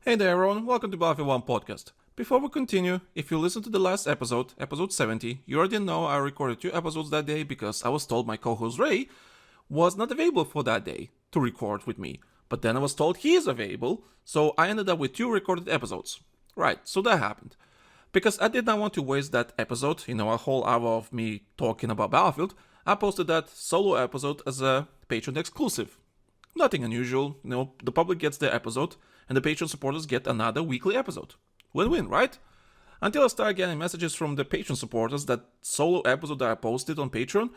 Hey there everyone, welcome to Battlefield 1 podcast. Before we continue, if you listened to the last episode, episode 70, you already know I recorded 2 episodes that day because I was told my co-host Ray was not available for that day to record with me. But then I was told he is available, so I ended up with 2 recorded episodes. Right, so that happened. Because I did not want to waste that episode, a whole hour of me talking about Battlefield, I posted that solo episode as a Patreon exclusive. Nothing unusual, the public gets their episode, and the Patreon supporters get another weekly episode. Win-win, right? Until I started getting messages from the Patreon supporters that solo episode that I posted on Patreon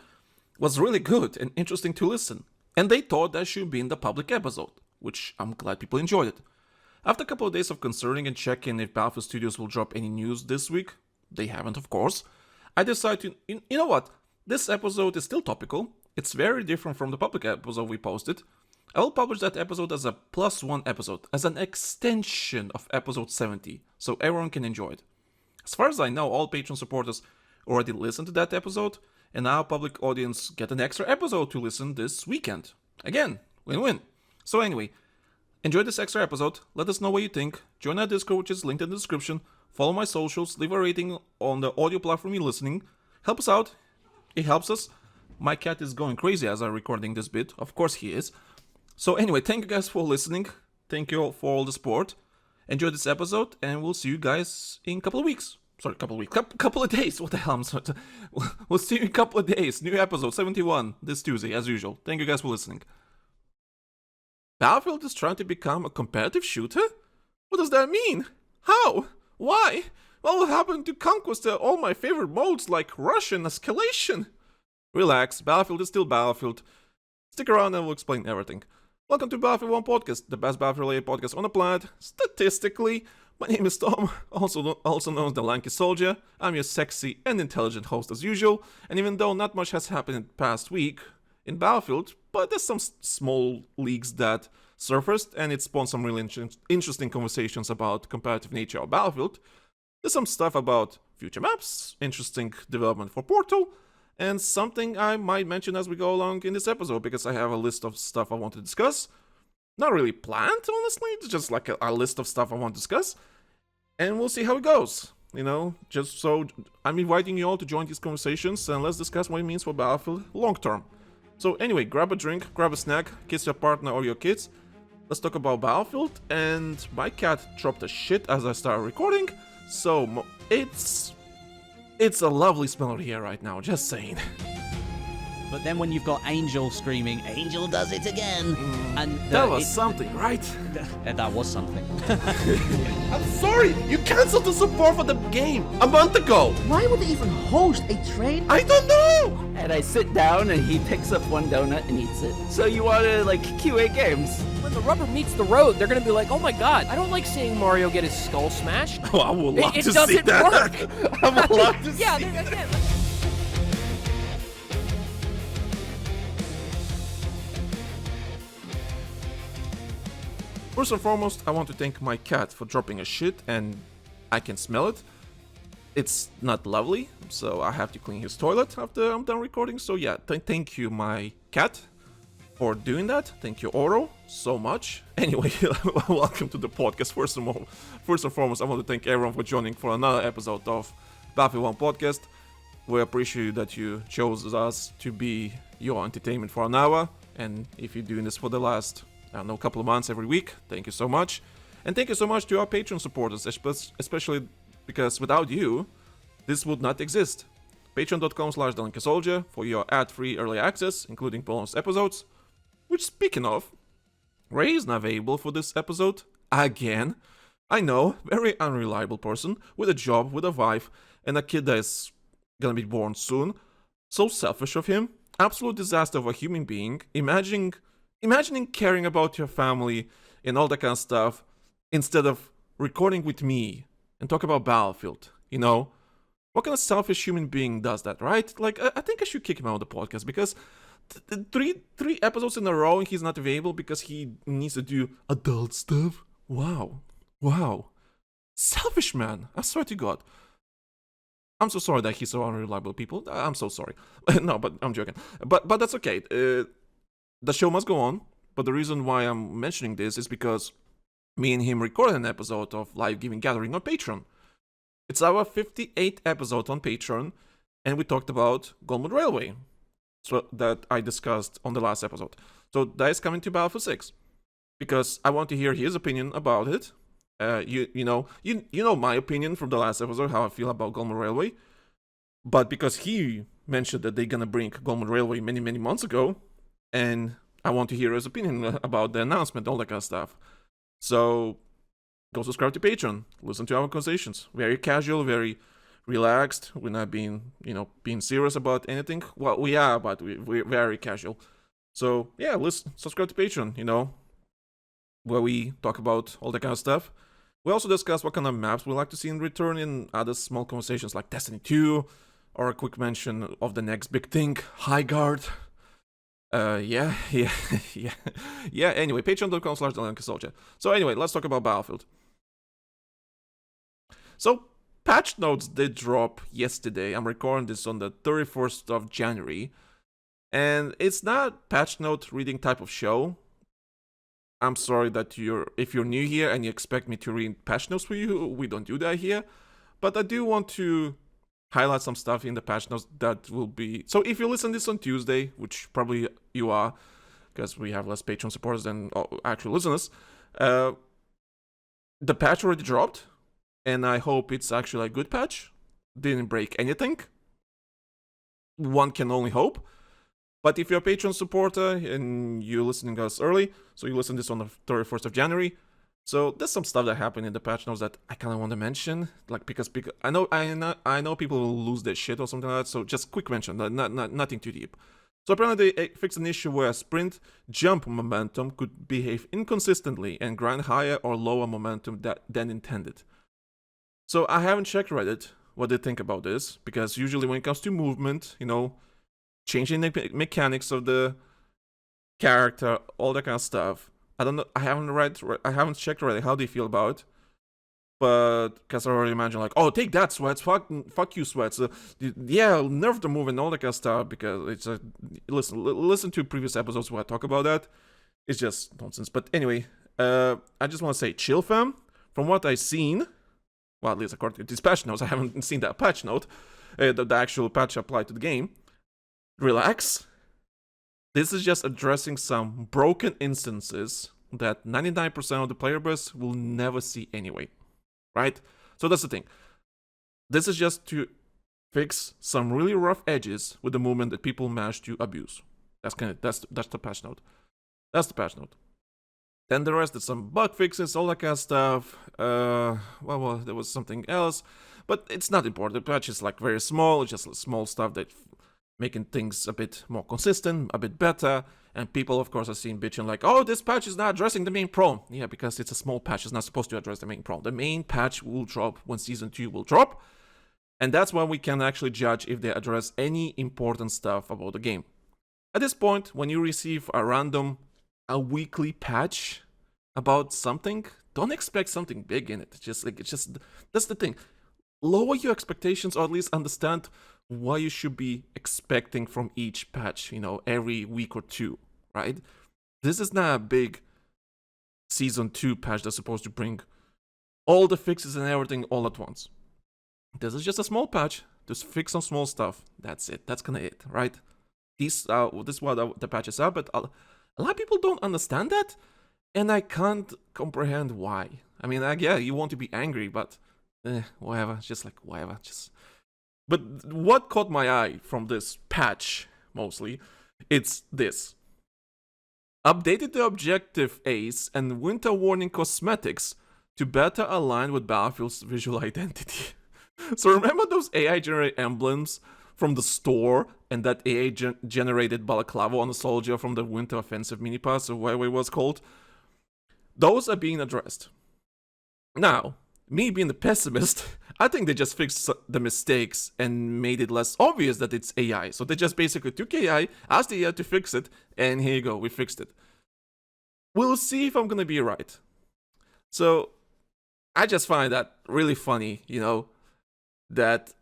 was really good and interesting to listen, and they thought that should be in the public episode, which I'm glad people enjoyed it. After a couple of days of concerning and checking if Battlefield Studios will drop any news this week, they haven't of course, I decided to, you know what, this episode is still topical, it's very different from the public episode we posted. I will publish that episode as a +1 episode, as an extension of episode 70, so everyone can enjoy it. As far as I know, all Patreon supporters already listened to that episode, and now public audience get an extra episode to listen this weekend. Again, win-win. So anyway, enjoy this extra episode, let us know what you think, join our Discord which is linked in the description, follow my socials, leave a rating on the audio platform you're listening, help us out, it helps us. My cat is going crazy as I'm recording this bit, of course he is. So anyway, thank you guys for listening, thank you all for all the support, enjoy this episode, and we'll see you guys in a couple of weeks. Sorry, couple of days, what the hell, we'll see you in a couple of days, new episode 71, this Tuesday, as usual. Thank you guys for listening. Battlefield is trying to become a competitive shooter? What does that mean? How? Why? What will happen to conquest all my favorite modes like Rush and Escalation? Relax, Battlefield is still Battlefield. Stick around and we'll explain everything. Welcome to Battlefield 1 podcast, the best Battlefield-related podcast on the planet, statistically. My name is Tom, also known as TheLankySoldier. I'm your sexy and intelligent host as usual, and even though not much has happened in the past week in Battlefield, but there's some small leaks that surfaced, and it spawned some really interesting conversations about competitive nature of Battlefield. There's some stuff about future maps, interesting development for Portal, and something I might mention as we go along in this episode, because I have a list of stuff I want to discuss. Not really planned, honestly, it's just like a list of stuff I want to discuss. And we'll see how it goes, just so I'm inviting you all to join these conversations, and let's discuss what it means for Battlefield long term. So anyway, grab a drink, grab a snack, kiss your partner or your kids. Let's talk about Battlefield, and my cat dropped a shit as I started recording, so it's a lovely smell here right now, just saying. But then when you've got Angel screaming, Angel does it again, and that was something, right? That was something. I'm sorry, you cancelled the support for the game a month ago. Why would they even host a trade? I don't know. And I sit down and he picks up one donut and eats it. So you want to QA games? When the rubber meets the road, they're gonna be like, oh my god, I don't like seeing Mario get his skull smashed. Oh, I would love It to see doesn't that. work. I would love to Yeah, see that's that. it. First and foremost, I want to thank my cat for dropping a shit, and I can smell it. It's not lovely, so I have to clean his toilet after I'm done recording. So yeah, thank you, my cat, for doing that. Thank you, Oro, so much. Anyway, welcome to the podcast. First and foremost, I want to thank everyone for joining for another episode of Battlefield 1 podcast. We appreciate that you chose us to be your entertainment for an hour, and if you're doing this for the last, couple of months every week, thank you so much. And thank you so much to our Patreon supporters, especially because without you, this would not exist. Patreon.com/TheLankySoldier for your ad-free early access, including bonus episodes. Which, speaking of, Ray is not available for this episode again. I know, very unreliable person with a job, with a wife, and a kid that is gonna be born soon. So selfish of him. Absolute disaster of a human being. Imagining caring about your family and all that kind of stuff instead of recording with me and talk about Battlefield, What kind of selfish human being does that, right? I think I should kick him out of the podcast because three episodes in a row and he's not available because he needs to do adult stuff. Wow. Selfish man, I swear to God. I'm so sorry that he's so unreliable, people. I'm so sorry. No, but I'm joking. But that's okay. The show must go on, but the reason why I'm mentioning this is because me and him recorded an episode of Live Gaming Gathering on Patreon. It's our 58th episode on Patreon, and we talked about Golden Railway, so that I discussed on the last episode. So that is coming to Battlefield 6, because I want to hear his opinion about it. You know my opinion from the last episode, how I feel about Golden Railway, but because he mentioned that they're gonna bring Golden Railway many months ago, and I want to hear his opinion about the announcement, all that kind of stuff. So go subscribe to Patreon, listen to our conversations. Very casual, very relaxed. We're not being serious about anything. Well, we are, but we're very casual. So yeah, subscribe to Patreon, where we talk about all that kind of stuff. We also discuss what kind of maps we like to see in return in other small conversations like Destiny 2, or a quick mention of the next big thing, High Guard. Yeah. Anyway, patreon.com/TheLankySoldier. So anyway, let's talk about Battlefield. So patch notes did drop yesterday. I'm recording this on the 31st of January. And it's not patch note reading type of show. I'm sorry that if you're new here and you expect me to read patch notes for you, we don't do that here. But I do want to highlight some stuff in the patch notes that will be... So if you listen to this on Tuesday, which probably you are, because we have less Patreon supporters than actual listeners, the patch already dropped, and I hope it's actually a good patch. Didn't break anything. One can only hope. But if you're a Patreon supporter and you're listening to us early, so you listen to this on the 31st of January, so there's some stuff that happened in the patch notes that I kind of want to mention, like because I know people will lose their shit or something like that. So just quick mention, nothing too deep. So apparently they fixed an issue where sprint jump momentum could behave inconsistently and grind higher or lower momentum than intended. So I haven't checked Reddit what they think about this, because usually when it comes to movement, changing the mechanics of the character, all that kind of stuff. I don't know. I haven't checked already how they feel about it. But because I already imagine take that, Sweats. Fuck you, Sweats. Yeah, nerf the move and all that kind of stuff, because it's listen to previous episodes where I talk about that. It's just nonsense. But anyway, I just want to say, chill, fam. From what I've seen, well, at least according to these patch notes, I haven't seen that patch note, the actual patch applied to the game. Relax. This is just addressing some broken instances that 99% of the player base will never see anyway, right? So that's the thing. This is just to fix some really rough edges with the movement that people manage to abuse. That's the patch note. That's the patch note. Then the rest is some bug fixes, all that kind of stuff. Well, there was something else, but it's not important. The patch is very small. It's just small stuff that making things a bit more consistent, a bit better, and people, of course, are seeing bitching this patch is not addressing the main problem. Yeah, because it's a small patch, it's not supposed to address the main problem. The main patch will drop when Season 2 will drop, and that's when we can actually judge if they address any important stuff about the game. At this point, when you receive a weekly patch about something, don't expect something big in it. That's the thing. Lower your expectations, or at least understand what you should be expecting from each patch, every week or two, right? This is not a big Season 2 patch that's supposed to bring all the fixes and everything all at once. This is just a small patch to fix some small stuff. That's it. That's kind of it, right? This is what the patches are, but a lot of people don't understand that, and I can't comprehend why. I mean, yeah, you want to be angry, but whatever. Just whatever. But what caught my eye from this patch, mostly, it's this. Updated the objective Ace and Winter Warning cosmetics to better align with Battlefield's visual identity. So remember those AI-generated emblems from the store, and that AI-generated balaclava on the soldier from the Winter Offensive mini-pass, or whatever it was called? Those are being addressed. Now, me being the pessimist, I think they just fixed the mistakes and made it less obvious that it's AI. So they just basically took AI, asked the AI to fix it, and here you go, we fixed it. We'll see if I'm gonna be right. So I just find that really funny, that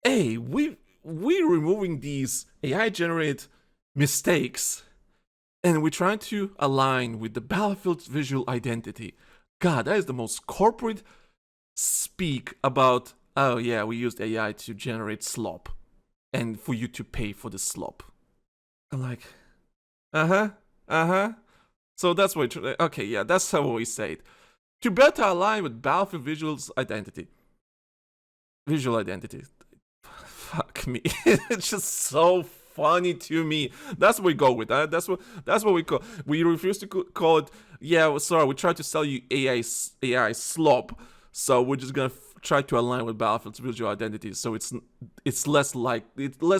we're removing these AI-generated mistakes, and we're trying to align with the Battlefield's visual identity. God, that is the most corporate speak about, oh yeah, we used AI to generate slop and for you to pay for the slop. I'm like, So that's what, okay, yeah, that's how we say it. To better align with Battlefield visual identity. Fuck me. It's just so funny to me. That's what we go with. That's what we call. We refuse to call it. Yeah, sorry. We try to sell you AI slop. So we're just gonna try to align with Battlefield's visual identity. So it's less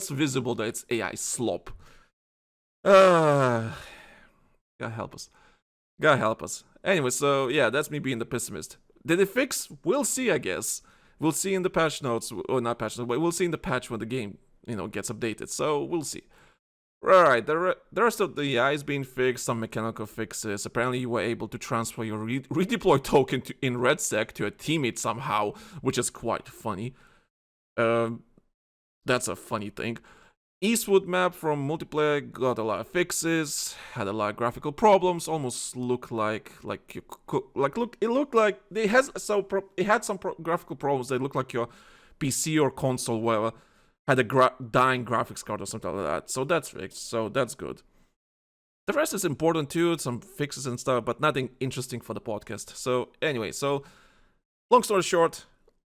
visible that it's AI slop. God help us. God help us. Anyway, so yeah, that's me being the pessimist. Did it fix? We'll see, I guess. We'll see in the patch notes, or not patch notes, but we'll see in the patch when the game, gets updated. So we'll see. Alright, the rest of the AI is being fixed, some mechanical fixes. Apparently you were able to transfer your redeploy token in RedSec to a teammate somehow, which is quite funny. That's a funny thing. Eastwood map from multiplayer got a lot of fixes, had a lot of graphical problems, almost looked like it looked like it had some graphical problems. They looked like your PC or console, whatever, had a dying graphics card or something like that. So that's fixed. So that's good. The rest is important too, some fixes and stuff, but nothing interesting for the podcast. So anyway, long story short,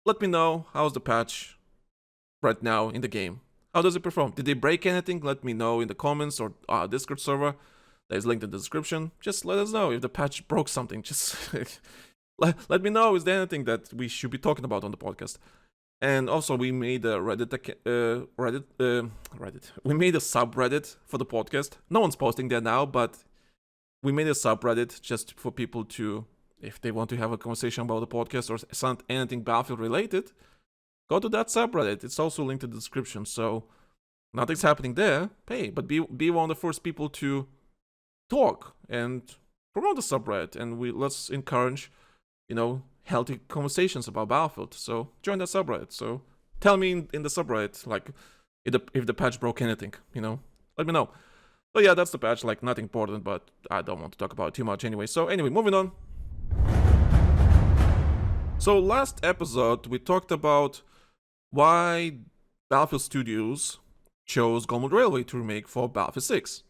let me know how's the patch right now in the game. How does it perform? Did they break anything? Let me know in the comments or our Discord server. That is linked in the description. Just let us know if the patch broke something. Just let me know. Is there anything that we should be talking about on the podcast? And also, we made a Reddit. We made a subreddit for the podcast. No one's posting there now, but we made a subreddit just for people to, if they want to have a conversation about the podcast or anything Battlefield related, go to that subreddit. It's also linked in the description. So nothing's happening there. Hey, but be one of the first people to talk and promote the subreddit. And let's encourage, healthy conversations about Battlefield. So join that subreddit. So tell me in the subreddit, like, if the patch broke anything, let me know. So yeah, that's the patch, like nothing important, but I don't want to talk about it too much anyway. So anyway, moving on. So last episode, we talked about why Battlefield Studios chose Golmud Railway to remake for Battlefield 6.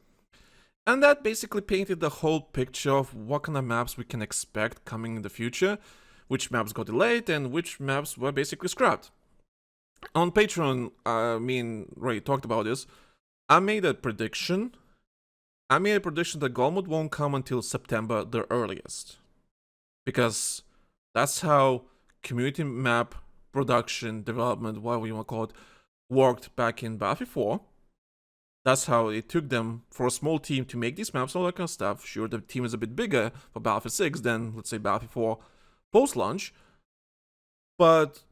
And that basically painted the whole picture of what kind of maps we can expect coming in the future, which maps got delayed, and which maps were basically scrapped. On Patreon, me and Ray talked about this. I made a prediction. that Golmud won't come until September the earliest. Because that's how community map production, development, whatever you want to call it, worked back in Battlefield 4. That's how it took them for a small team to make these maps, all that kind of stuff. Sure, the team is a bit bigger for Battlefield 6 than, let's say, Battlefield 4 post-launch. But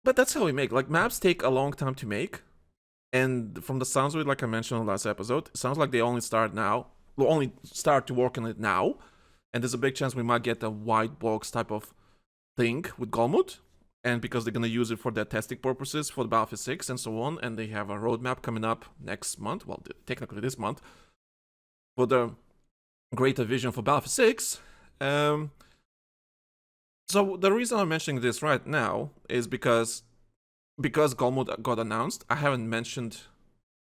that's how we make. Like, maps take a long time to make. And from the sounds of it, like I mentioned in the last episode, it sounds like they only start to work on it now. And there's a big chance we might get a white box type of thing with Golmud. And because they're going to use it for their testing purposes for the Battlefield 6 and so on. And they have a roadmap coming up next month. Well, technically this month. For the greater vision for Battlefield 6. So the reason I'm mentioning this right now is because Golmud got announced. I haven't mentioned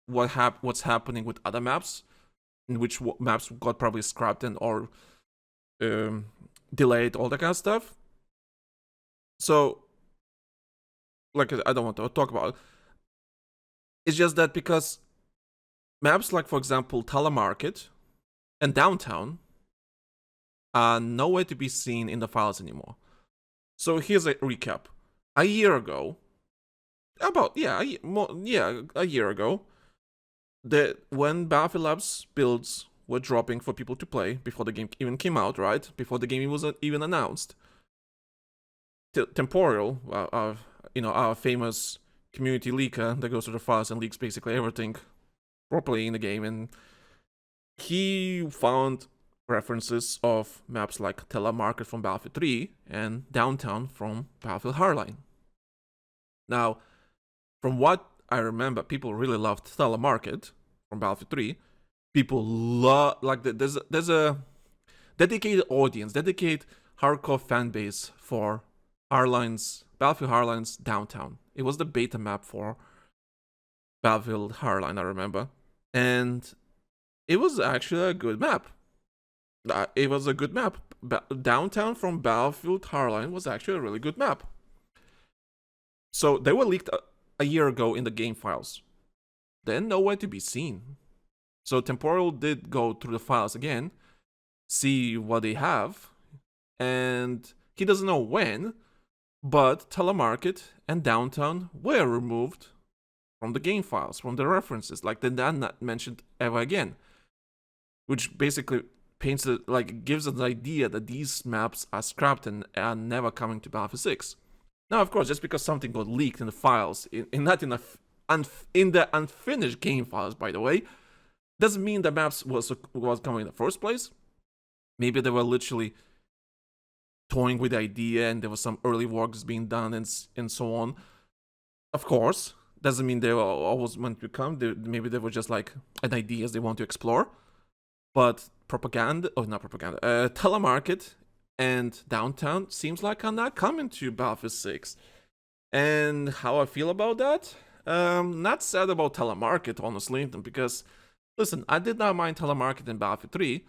what's happening with other maps. In which maps got probably scrapped or delayed, all that kind of stuff. So, like, I don't want to talk about it. It's just that because maps like, for example, Telemarket and Downtown are nowhere to be seen in the files anymore. So here's a recap. A year ago, when Battlefield Labs builds were dropping for people to play before the game even came out, right? Before the game was even announced. Temporal, our famous community leaker that goes through the files and leaks basically everything properly in the game, and he found references of maps like Telemarket from Battlefield 3 and Downtown from Battlefield Hardline. Now, from what I remember, people really loved Telemarket from Battlefield 3. People love, like, there's a dedicated audience, dedicated hardcore fan base for Battlefield Hardline's Downtown. It was the beta map for Battlefield Hardline, I remember. And it was actually a good map. It was a good map. Downtown from Battlefield Hardline was actually a really good map. So they were leaked a year ago in the game files. Then nowhere to be seen. So Temporal did go through the files again, see what they have, and he doesn't know when, but Telemarket and Downtown were removed from the game files, from the references, like they're not mentioned ever again. Which basically paints it, like, gives us an idea that these maps are scrapped and are never coming to Battlefield 6. Now, of course, just because something got leaked in the files, in the unfinished game files, by the way, doesn't mean the maps was coming in the first place. Maybe they were literally toying with the idea and there was some early works being done and so on. Of course, doesn't mean they were always meant to come. Maybe they were just like an ideas they want to explore. But Telemarket and Downtown seems like are not coming to Battlefield 6. And how I feel about that? Not sad about Telemarket, honestly, because, listen, I did not mind Telemarket in Battlefield 3,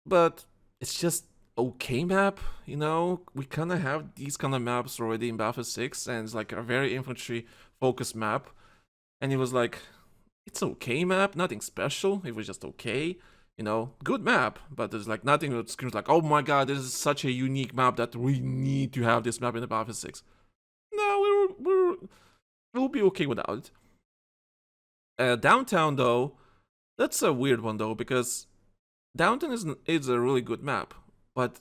but it's just okay map, you know? We kind of have these kind of maps already in Battlefield 6, and it's like a very infantry-focused map, and it was like, it's okay map, nothing special, it was just okay, you know, good map, but there's like nothing that screams like, oh my god, this is such a unique map that we need to have this map in the Battlefield 6. No, we'll be okay without it. Downtown, though, that's a weird one, though, because Downtown is a really good map, but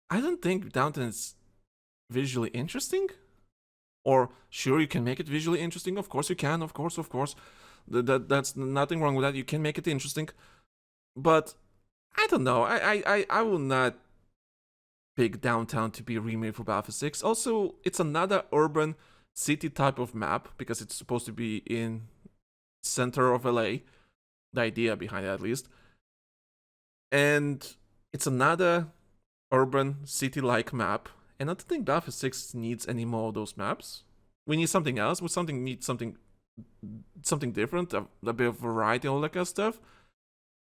I don't think Downtown is visually interesting. Or, sure, you can make it visually interesting. Of course you can. Of course. That's nothing wrong with that. You can make it interesting. But, I don't know. I will not pick Downtown to be remade for Battlefield 6. Also, it's another urban city type of map, because it's supposed to be in center of LA. The idea behind it, at least. And it's another urban city-like map. And I don't think Battlefield 6 needs any more of those maps. We need something else. We need something different, a bit of variety, all that kind of stuff.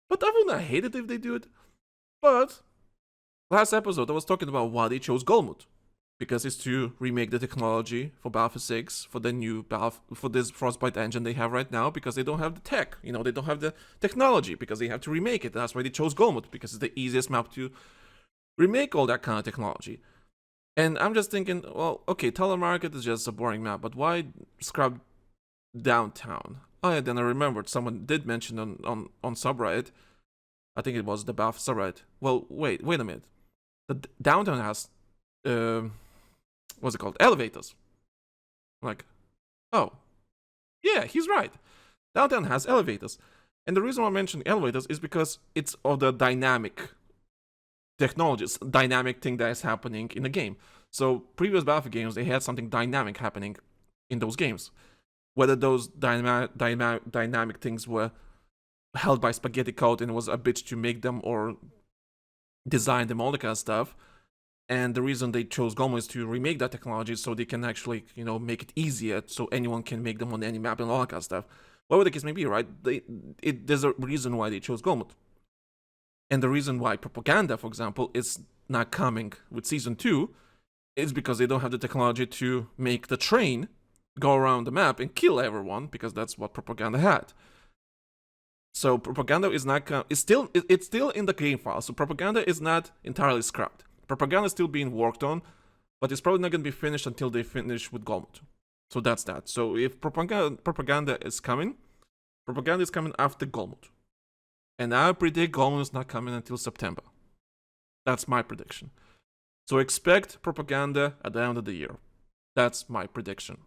But I would not hate it if they do it. But last episode, I was talking about why they chose Golmud, because it's to remake the technology for Battlefield 6 for the new for this Frostbite engine they have right now, because they don't have the tech. You know, they don't have the technology because they have to remake it. That's why they chose Golmud, because it's the easiest map to remake all that kind of technology. And I'm just thinking, well, okay, Telemarket is just a boring map, but why scrap Downtown? Oh yeah, then I remembered someone did mention on subreddit, I think it was the Battlefield subreddit. Well, wait a minute. The Downtown has, what's it called? Elevators. I'm like, oh, yeah, he's right. Downtown has elevators. And the reason why I mentioned elevators is because it's of the dynamic technologies, dynamic thing that is happening in the game. So previous Battlefield games, they had something dynamic happening in those games. Whether those dynamic things were held by spaghetti code and it was a bitch to make them or design them, all that kind of stuff. And the reason they chose Golmud is to remake that technology so they can actually, you know, make it easier so anyone can make them on any map and all that kind of stuff. Whatever the case may be, right? There's a reason why they chose Golmud. And the reason why Propaganda, for example, is not coming with Season 2 is because they don't have the technology to make the train go around the map and kill everyone, because that's what Propaganda had. So Propaganda is not it's still in the game file. So Propaganda is not entirely scrapped. Propaganda is still being worked on, but it's probably not going to be finished until they finish with Golmud. So that's that. So if Propaganda is coming after Golmud. And I predict Golmud is not coming until September. That's my prediction. So expect Propaganda at the end of the year. That's my prediction.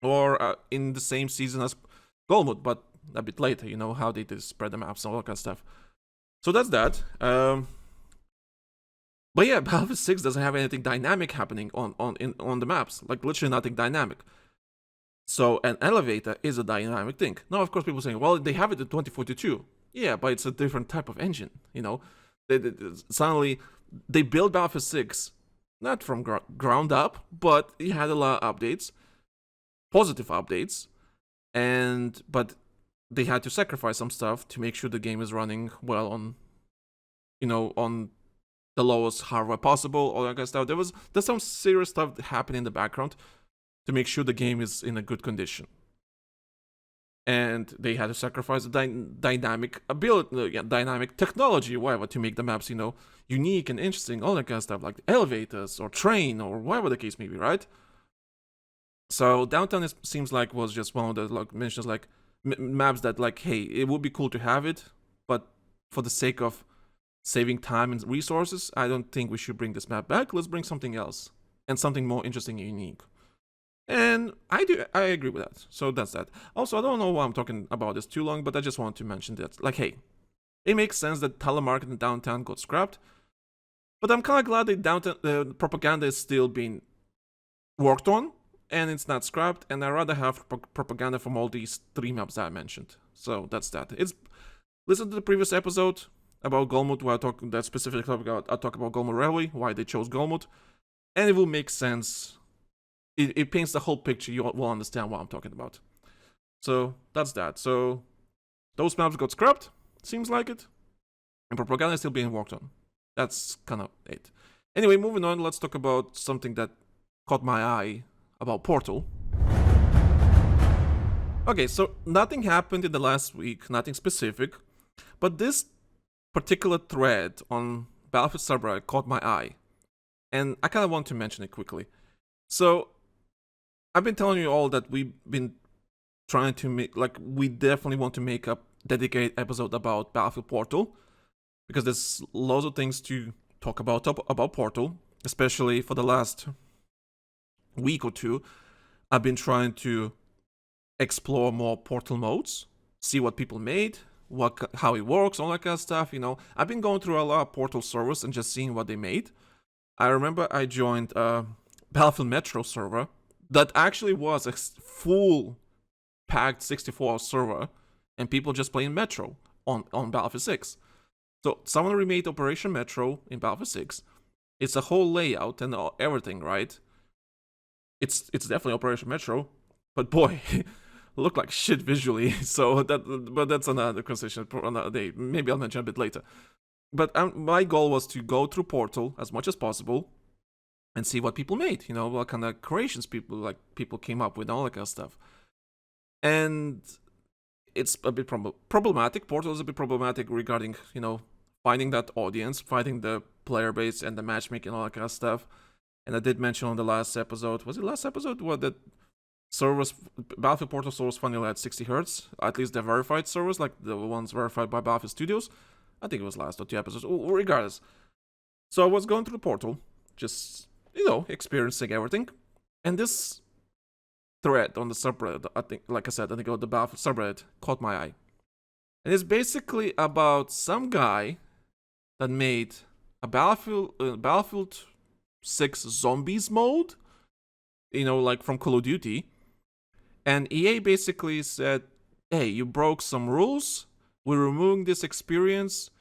Or in the same season as Golmud, but a bit later, you know, how they did spread the maps and all that kind of stuff. So that's that. But yeah, Battlefield 6 doesn't have anything dynamic happening on the maps. Like, literally nothing dynamic. So an elevator is a dynamic thing. Now, of course, people are saying, well, they have it in 2042. Yeah, but it's a different type of engine, you know. Suddenly, they built Battlefield 6, not from ground up, but it had a lot of updates, positive updates, but they had to sacrifice some stuff to make sure the game is running well on, on the lowest hardware possible, all that kind of stuff. There's some serious stuff happening in the background to make sure the game is in a good condition. And they had to sacrifice the dynamic ability, dynamic technology, whatever, to make the maps, unique and interesting, all that kind of stuff, like elevators or train or whatever the case may be, right? So Downtown seems like was just one of the mentions, maps that, hey, it would be cool to have it, but for the sake of saving time and resources, I don't think we should bring this map back. Let's bring something else and something more interesting and unique. And I agree with that. So that's that. Also, I don't know why I'm talking about this too long, but I just want to mention that, hey, it makes sense that telemarketing Downtown got scrapped, but I'm kind of glad that Downtown propaganda is still being worked on, and it's not scrapped, and I'd rather have propaganda from all these 3 maps that I mentioned. So that's that. Listen to the previous episode about Golmud, where I talk that specific topic. I talk about Golmud Railway, why they chose Golmud, and it will make sense. It paints the whole picture. You will understand what I'm talking about. So that's that. So those maps got scrapped, seems like it, and propaganda is still being worked on. That's kind of it. Anyway, moving on, let's talk about something that caught my eye about Portal. Okay, so nothing happened in the last week, nothing specific, but this particular thread on Battlefield subreddit caught my eye, and I kind of want to mention it quickly. So I've been telling you all that we've been trying to make, we definitely want to make a dedicated episode about Battlefield Portal, because there's loads of things to talk about Portal, especially for the last week or two. I've been trying to explore more Portal modes, see what people made, how it works, all that kind of stuff. I've been going through a lot of Portal servers and just seeing what they made. I remember I joined a Battlefield Metro server that actually was a full packed 64 server, and people just playing Metro on Battlefield 6. So someone remade Operation Metro in Battlefield 6. It's a whole layout and everything, right? It's definitely Operation Metro, but boy, it looked like shit visually. But that's another conversation for another day. Maybe I'll mention a bit later. But my goal was to go through Portal as much as possible and see what people made, what kind of creations people came up with, all that kind of stuff. And it's a bit problematic. Portal is a bit problematic regarding, finding that audience, finding the player base and the matchmaking, all that kind of stuff. And I did mention on the last episode, was it last episode, what that servers, Battlefield Portal servers finally at 60 Hz, at least the verified servers, like the ones verified by Battlefield Studios. I think it was last or 2 episodes, regardless. So I was going through the Portal, just, experiencing everything. And this thread on the subreddit, I think on the Battlefield subreddit, caught my eye. And it's basically about some guy that made a Battlefield 6 Zombies mode, from Call of Duty. And EA basically said, hey, you broke some rules, we're removing this experience,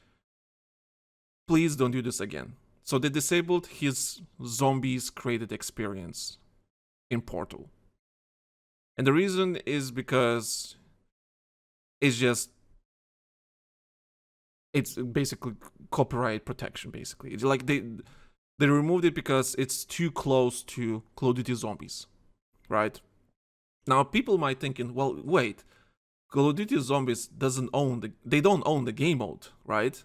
please don't do this again. So they disabled his Zombies created experience in Portal. And the reason is because it's basically copyright protection, basically. It's like they removed it because it's too close to Call of Duty Zombies, right? Now, people might thinking, well, wait, Call of Duty Zombies don't own the game mode, right?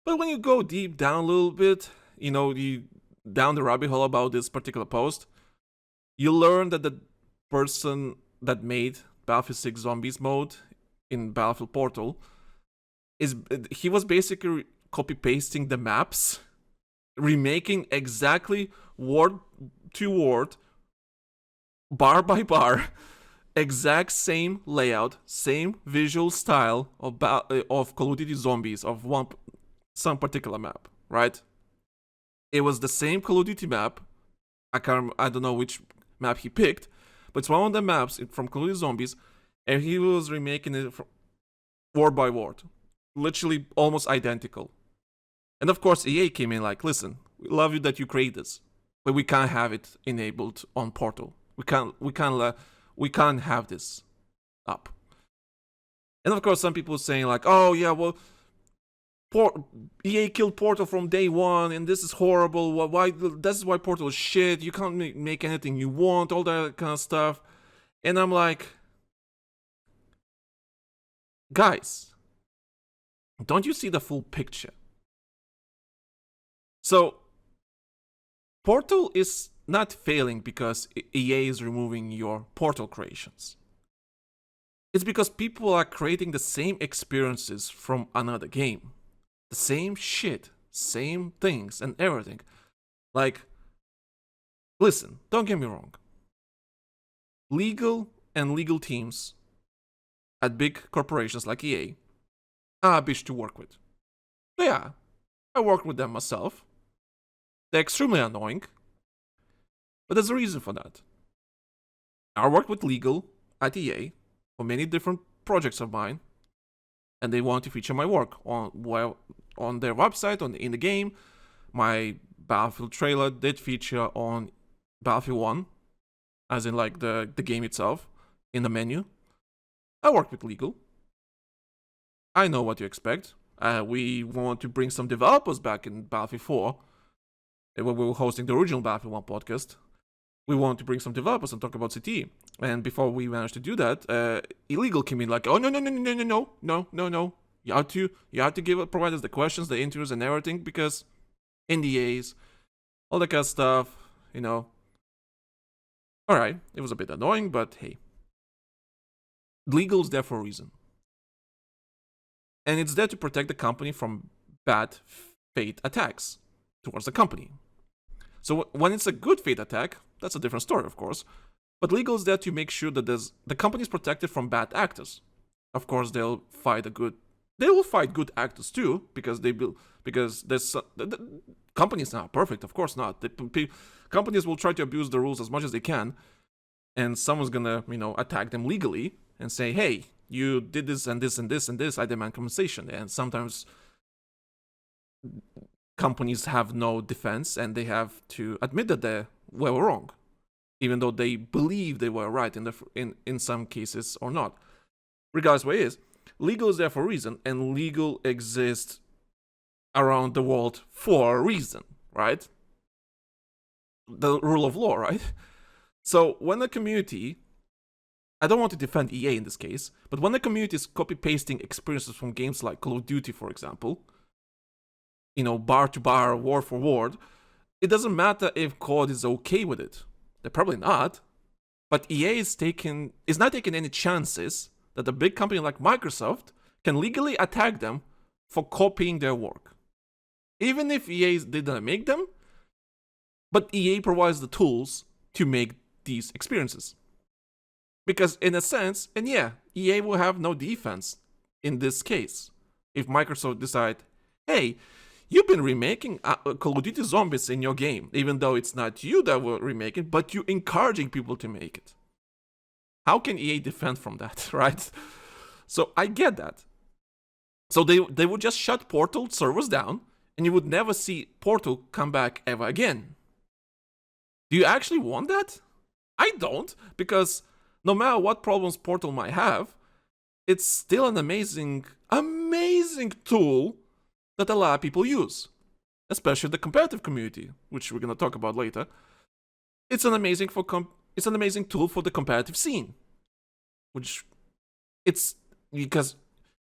But when you go deep down a little bit, you down the rabbit hole about this particular post, you learn that the person that made Battlefield 6 Zombies mode in Battlefield Portal he was basically copy-pasting the maps, remaking exactly word to word, bar by bar, exact same layout, same visual style of Call of Duty Zombies of some particular map, right? It was the same Call of Duty map. I don't know which map he picked, but it's one of the maps from Call of Duty Zombies, and he was remaking it word by word, literally almost identical. And of course, EA came in like, listen, we love you that you create this, but we can't have it enabled on Portal. We can't have this up. And of course, some people saying like, oh yeah, well, EA killed Portal from day one, and this is horrible. Why? This is why Portal is shit. You can't make anything you want, all that kind of stuff. And I'm like, guys, don't you see the full picture? So, Portal is not failing because EA is removing your Portal creations. It's because people are creating the same experiences from another game. The same shit, same things and everything. Like, listen, don't get me wrong. Legal teams at big corporations like EA are a bitch to work with. Yeah, I work with them myself. They're extremely annoying, but there's a reason for that. I worked with legal at EA for many different projects of mine, and they want to feature my work on their website, in the game. My Battlefield trailer did feature on Battlefield 1, as in like the game itself, in the menu. I worked with legal. I know what you expect. We want to bring some developers back in Battlefield 4. When we were hosting the original Battlefield 1 podcast, we want to bring some developers and talk about CT. And before we managed to do that, illegal came in like, oh no. You have to provide us the questions, the interviews, and everything because NDAs, all that kind of stuff, you know. All right, it was a bit annoying, but hey, legal's there for a reason, and it's there to protect the company from bad fate attacks towards the company. So when it's a good fate attack, that's a different story, of course. But legal is there to make sure that the company is protected from bad actors. Of course, they will fight good actors too, because the companies are not perfect. Of course not. Companies will try to abuse the rules as much as they can, and someone's gonna attack them legally and say, hey, you did this and this and this and this, I demand compensation. And sometimes companies have no defense and they have to admit that they were wrong, even though they believe they were right in some cases or not. Regardless what it is, legal is there for a reason, and legal exists around the world for a reason, right? The rule of law, right? So when the community, I don't want to defend EA in this case, but when the community is copy-pasting experiences from games like Call of Duty, for example, bar to bar, word for word, it doesn't matter if COD is okay with it. They're probably not. But EA is not taking any chances that a big company like Microsoft can legally attack them for copying their work. Even if EA didn't make them, but EA provides the tools to make these experiences. Because in a sense, and yeah, EA will have no defense in this case. If Microsoft decide, hey, you've been remaking Call of Duty Zombies in your game, even though it's not you that will remake it, but you're encouraging people to make it. How can EA defend from that, right? So I get that. So they would just shut Portal servers down, and you would never see Portal come back ever again. Do you actually want that? I don't, because no matter what problems Portal might have, it's still an amazing tool that a lot of people use, especially the competitive community, which we're gonna talk about later. It's an amazing tool for the competitive scene, which it's because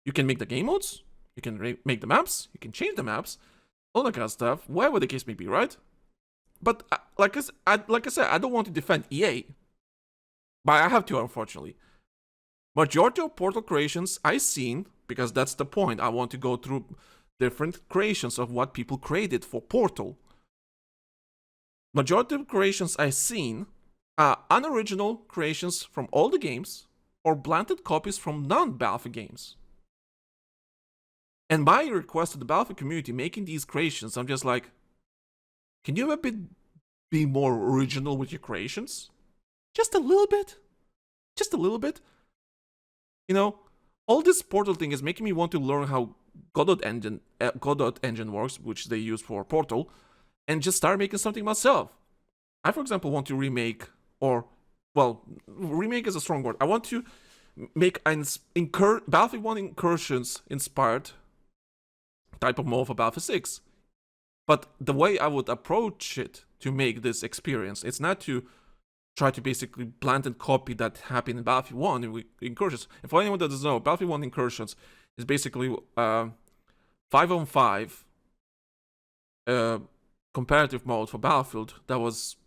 you can make the game modes, you can make the maps, you can change the maps, all that kind of stuff, whatever the case may be, right? But like I said, I don't want to defend EA, but I have to, unfortunately. Majority of Portal creations I've seen, because that's the point, I want to go through different creations of what people created for Portal. Majority of creations I've seen are unoriginal creations from all the games or blended copies from non-Battlefield games. And my request to the Battlefield community making these creations, I'm just like, can you be more original with your creations? Just a little bit. Just a little bit. All this Portal thing is making me want to learn how Godot engine works, which they use for Portal, and just start making something myself. I, for example, want to remake, remake is a strong word. I want to make an Battlefield 1 Incursions inspired type of mode for Battlefield 6. But the way I would approach it to make this experience, it's not to try to basically blend and copy that happened in Battlefield 1 Incursions. And for anyone that doesn't know, Battlefield 1 Incursions is basically 5-on-5 comparative mode for Battlefield that was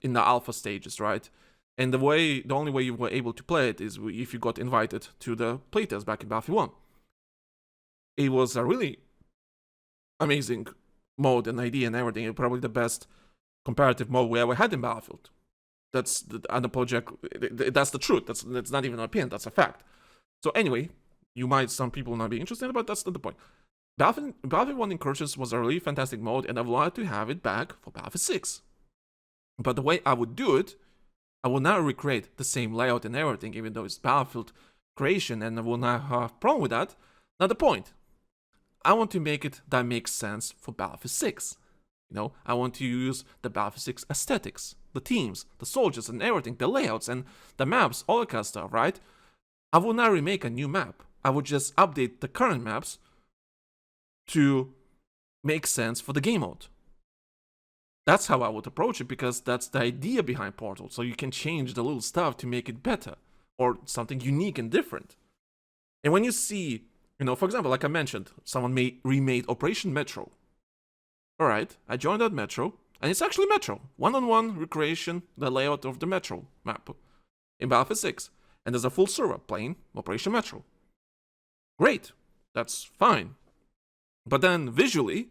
in the alpha stages, right? And the only way you were able to play it is if you got invited to the playtest back in Battlefield 1. It was a really amazing mode and idea and everything. It was probably the best comparative mode we ever had in Battlefield. That's that's the truth. That's not even an opinion. That's a fact. So anyway, some people not be interested, but that's not the point. Battlefield 1 Incursions was a really fantastic mode, and I would like to have it back for Battlefield 6. But the way I would do it, I will not recreate the same layout and everything, even though it's Battlefield creation, and I will not have a problem with that. Not the point. I want to make it that makes sense for Battlefield 6. I want to use the Battlefield 6 aesthetics, the teams, the soldiers and everything, the layouts and the maps, all that kind of stuff, right? I will not remake a new map. I would just update the current maps to make sense for the game mode. That's how I would approach it, because that's the idea behind Portal. So you can change the little stuff to make it better or something unique and different. And when you see, for example, like I mentioned, someone remade Operation Metro. All right, I joined that Metro, and it's actually Metro. One-on-one recreation, the layout of the Metro map in Battlefield 6. And there's a full server playing Operation Metro. Great, that's fine. But then visually,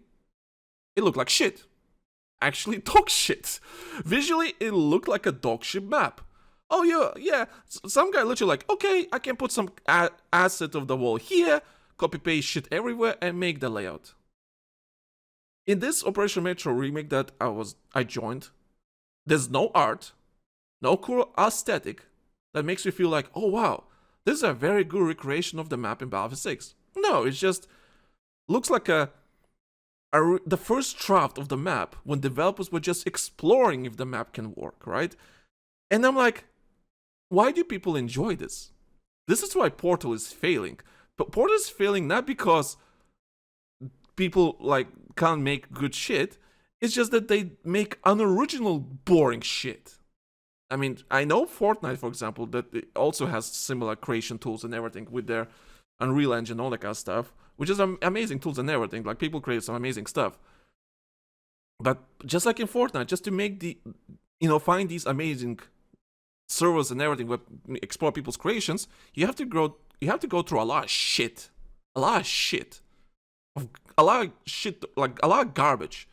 it looked like shit. Actually, dog shit. Visually, it looked like a dog shit map. Oh yeah. Some guy literally like, okay, I can put some asset of the wall here, copy paste shit everywhere, and make the layout. In this Operation Metro remake that I joined, there's no art, no cool aesthetic that makes you feel like, oh wow, this is a very good recreation of the map in Battlefield 6. No, it just looks like the first draft of the map when developers were just exploring if the map can work, right? And I'm like, why do people enjoy this? This is why Portal is failing. But Portal is failing not because people can't make good shit. It's just that they make unoriginal, boring shit. I mean, I know Fortnite, for example, that it also has similar creation tools and everything with their Unreal Engine, all that kind of stuff, which is amazing tools and everything. Like, people create some amazing stuff. But just like in Fortnite, just to make find these amazing servers and everything, where explore people's creations, you have to go through a lot of shit, like a lot of garbage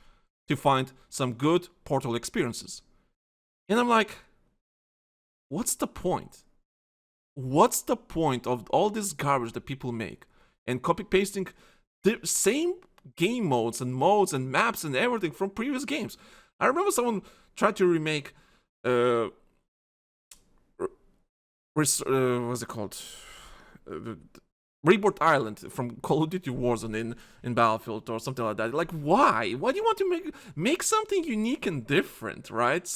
to find some good Portal experiences. And I'm like, what's the point? What's the point of all this garbage that people make and copy pasting the same game modes and maps and everything from previous games? I remember someone tried to remake what's it called? Rebirth Island from Call of Duty Warzone in Battlefield or something like that. Like, why? Why do you want to make something unique and different, right?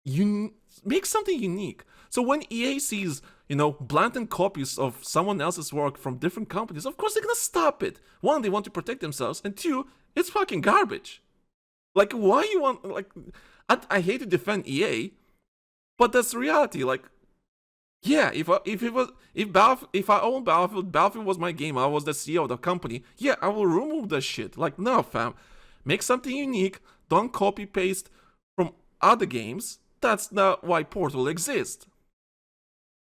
You make something unique. So when EA sees, blatant copies of someone else's work from different companies, of course they're gonna stop it. One, they want to protect themselves, and two, it's fucking garbage. Like, why you want, I hate to defend EA, but that's the reality. Like, yeah, if I owned Battlefield was my game, I was the CEO of the company, yeah, I will remove that shit. Like, no, fam. Make something unique, don't copy paste from other games. That's not why Portal exists.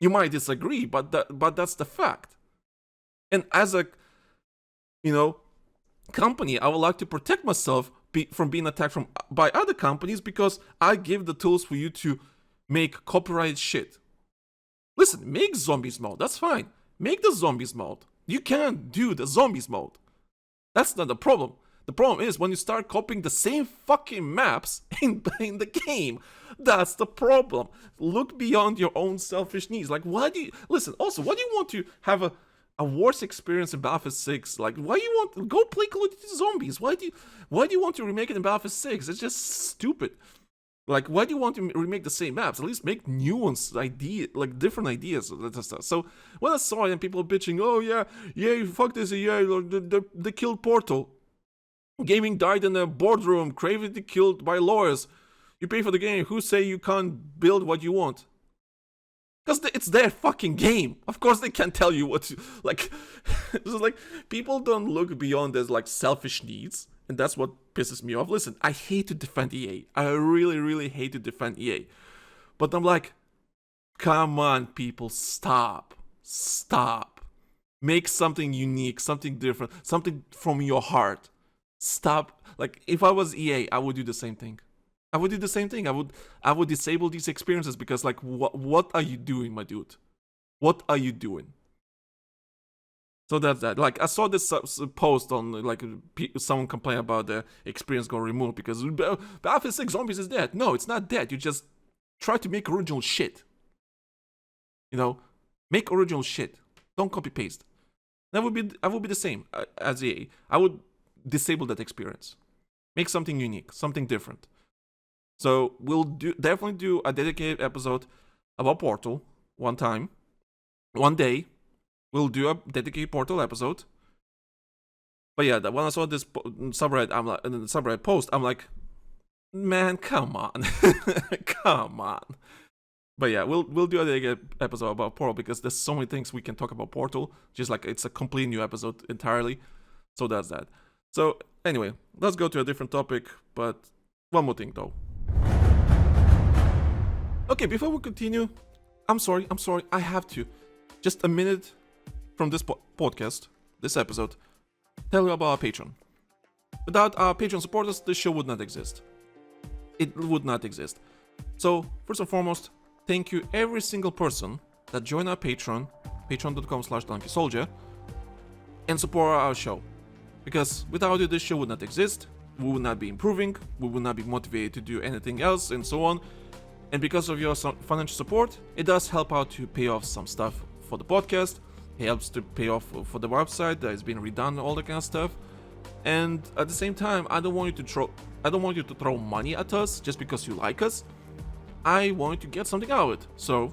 You might disagree, but that's the fact. And as a, company, I would like to protect myself from being attacked by other companies, because I give the tools for you to make copyrighted shit. Listen, make zombies mode, that's fine. Make the zombies mode. You can't do the zombies mode. That's not the problem. The problem is when you start copying the same fucking maps in the game. That's the problem. Look beyond your own selfish needs. Like, why do you... Listen, also, why do you want to have a worse experience in Battlefield 6. Like, why do you want go play Call of Duty Zombies? Why do you want to remake it in Battlefield 6? It's just stupid. Like, why do you want to remake the same maps? At least make new ones, different ideas. So when I saw it and people bitching, oh yeah, fuck this, yeah, they killed Portal. Gaming died in a boardroom, crazy killed by lawyers. You pay for the game, who say you can't build what you want? Because it's their fucking game. Of course they can't tell you what to, like, it's just like, people don't look beyond their, like, selfish needs. And that's what pisses me off. Listen, I hate to defend EA. I really, really hate to defend EA. But I'm like, come on, people, stop. Stop. Make something unique, something different, something from your heart. Stop. Like, if I was EA, I would do the same thing. I would disable these experiences because, like, what are you doing, my dude? What are you doing? So that's that. Like, I saw this post on, like, someone complain about the experience got removed because Battlefield 6 Zombies is dead. No, it's not dead. You just try to make original shit. You know, make original shit. Don't copy paste. I would be the same as EA. I would disable that experience. Make something unique, something different. So we'll definitely do a dedicated episode about Portal one day. We'll do a dedicated Portal episode. But yeah, when I saw this subreddit post, I'm like, man, come on, come on. But yeah, we'll do a dedicated episode about Portal because there's so many things we can talk about Portal. Just like it's a complete new episode entirely. So that's that. So anyway, let's go to a different topic. But one more thing though. Okay, before we continue, I'm sorry, I have to. Just a minute from this podcast, this episode, tell you about our Patreon. Without our Patreon supporters, this show would not exist. It would not exist. So, first and foremost, thank you every single person that joined our Patreon, patreon.com/TheLankySoldier, and support our show. Because without you, this show would not exist, we would not be improving, we would not be motivated to do anything else, and so on. And because of your financial support, it does help out to pay off some stuff for the podcast. It helps to pay off for the website that has been redone, all that kind of stuff. And at the same time, I don't want you to throw money at us just because you like us. I want you to get something out of it. So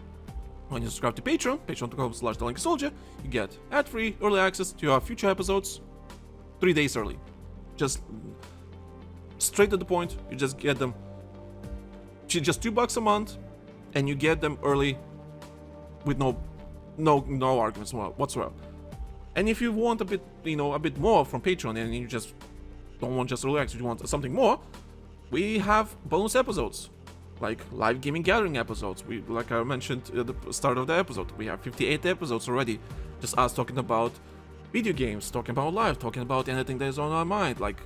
when you subscribe to Patreon, patreon.com/TheLankySoldier, you get ad-free early access to our future episodes 3 days early. Just straight to the point. You just get them. Just $2 a month, and you get them early with no arguments whatsoever. And if you want a bit more from Patreon, and you just don't want just early access, you want something more, we have bonus episodes, like live gaming gathering episodes. Like I mentioned at the start of the episode, we have 58 episodes already. Just us talking about video games, talking about life, talking about anything that is on our mind, like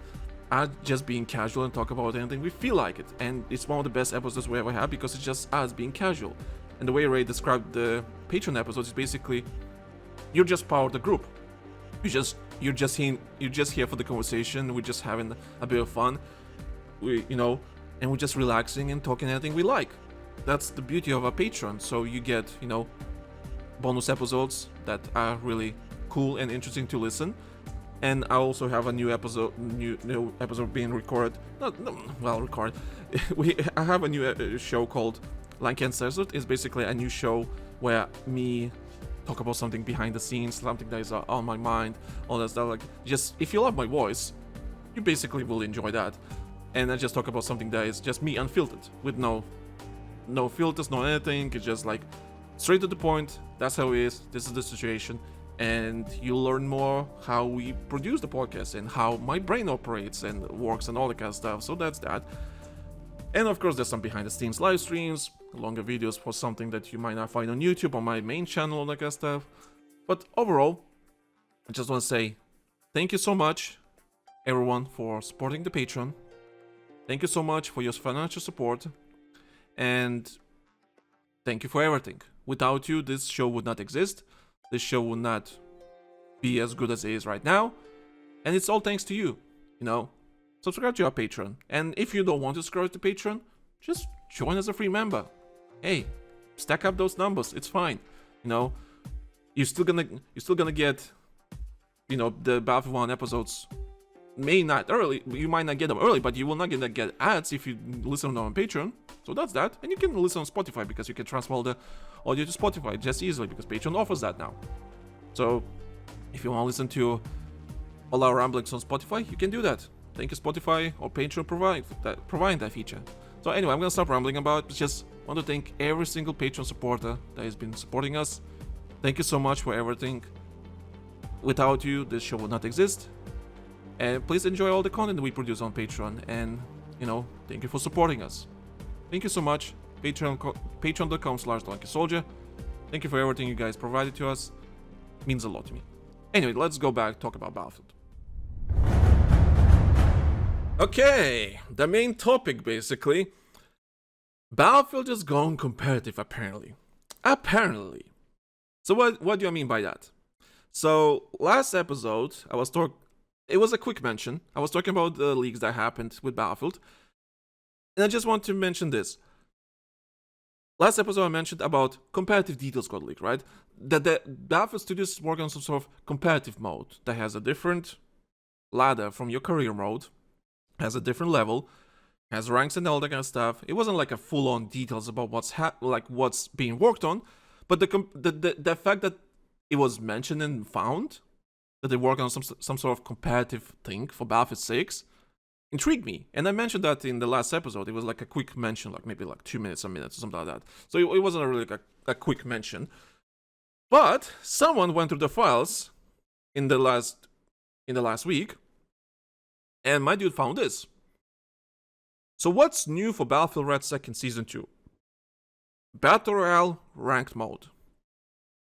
just being casual and talk about anything we feel like it. And it's one of the best episodes we ever had because it's just us being casual. And the way Ray described the Patreon episodes is basically, you're just part of the group. You're just here for the conversation. We're just having a bit of fun. And we're just relaxing and talking anything we like. That's the beauty of our Patreon. So you get, bonus episodes that are really cool and interesting to listen. And I also have a new episode being recorded. Recorded. I have a new show called Lanky Uncensored. It's basically a new show where me talk about something behind the scenes, something that is on my mind, all that stuff. Like, just if you love my voice, you basically will enjoy that. And I just talk about something that is just me unfiltered, with no filters, no anything. It's just like straight to the point. That's how it is. This is the situation. And you'll learn more how we produce the podcast and how my brain operates and works and all that kind of stuff. So that's that. And of course, there's some behind the scenes live streams, longer videos for something that you might not find on YouTube, on my main channel, all that kind of stuff. But overall, I just want to say thank you so much, everyone, for supporting the Patreon. Thank you so much for your financial support. And thank you for everything. Without you, this show would not exist. This show would not be as good as it is right now. And it's all thanks to you. Subscribe to our Patreon. And if you don't want to subscribe to Patreon, just join as a free member. Hey, stack up those numbers. It's fine. You you're still gonna get, the Battlefield 1 episodes. You might not get them early, but you will not get ads if you listen to them on Patreon. So that's that. And you can listen on Spotify because you can transfer all the audio to Spotify just easily because Patreon offers that now. So if you want to listen to all our ramblings on Spotify, you can do that. Thank you, Spotify or Patreon providing that feature. So anyway, I'm gonna stop rambling about. Just want to thank every single Patreon supporter that has been supporting us. Thank you so much for everything. Without you, this show would not exist. And please enjoy all the content we produce on Patreon. And, thank you for supporting us. Thank you so much. Patreon.com/TheLankySoldier. Thank you for everything you guys provided to us. It means a lot to me. Anyway, let's go back, talk about Battlefield. Okay, the main topic basically. Battlefield is going competitive apparently. So what do I mean by that? So last episode, it was a quick mention. I was talking about the leaks that happened with Battlefield. And I just want to mention this. Last episode I mentioned about competitive details got leaked, right? That the Battlefield Studios work on some sort of competitive mode that has a different ladder from your career mode, has a different level, has ranks and all that kind of stuff. It wasn't like a full-on details about what's being worked on, but the fact that it was mentioned and found that they work on some sort of competitive thing for Battlefield 6 intrigued me. And I mentioned that in the last episode. It was like a quick mention, like maybe like 2 minutes, a minute, or something like that. So it wasn't really like a quick mention. But someone went through the files in the last week, and my dude found this. So what's new for Battlefield RedSec in Season 2? Battle Royale Ranked Mode.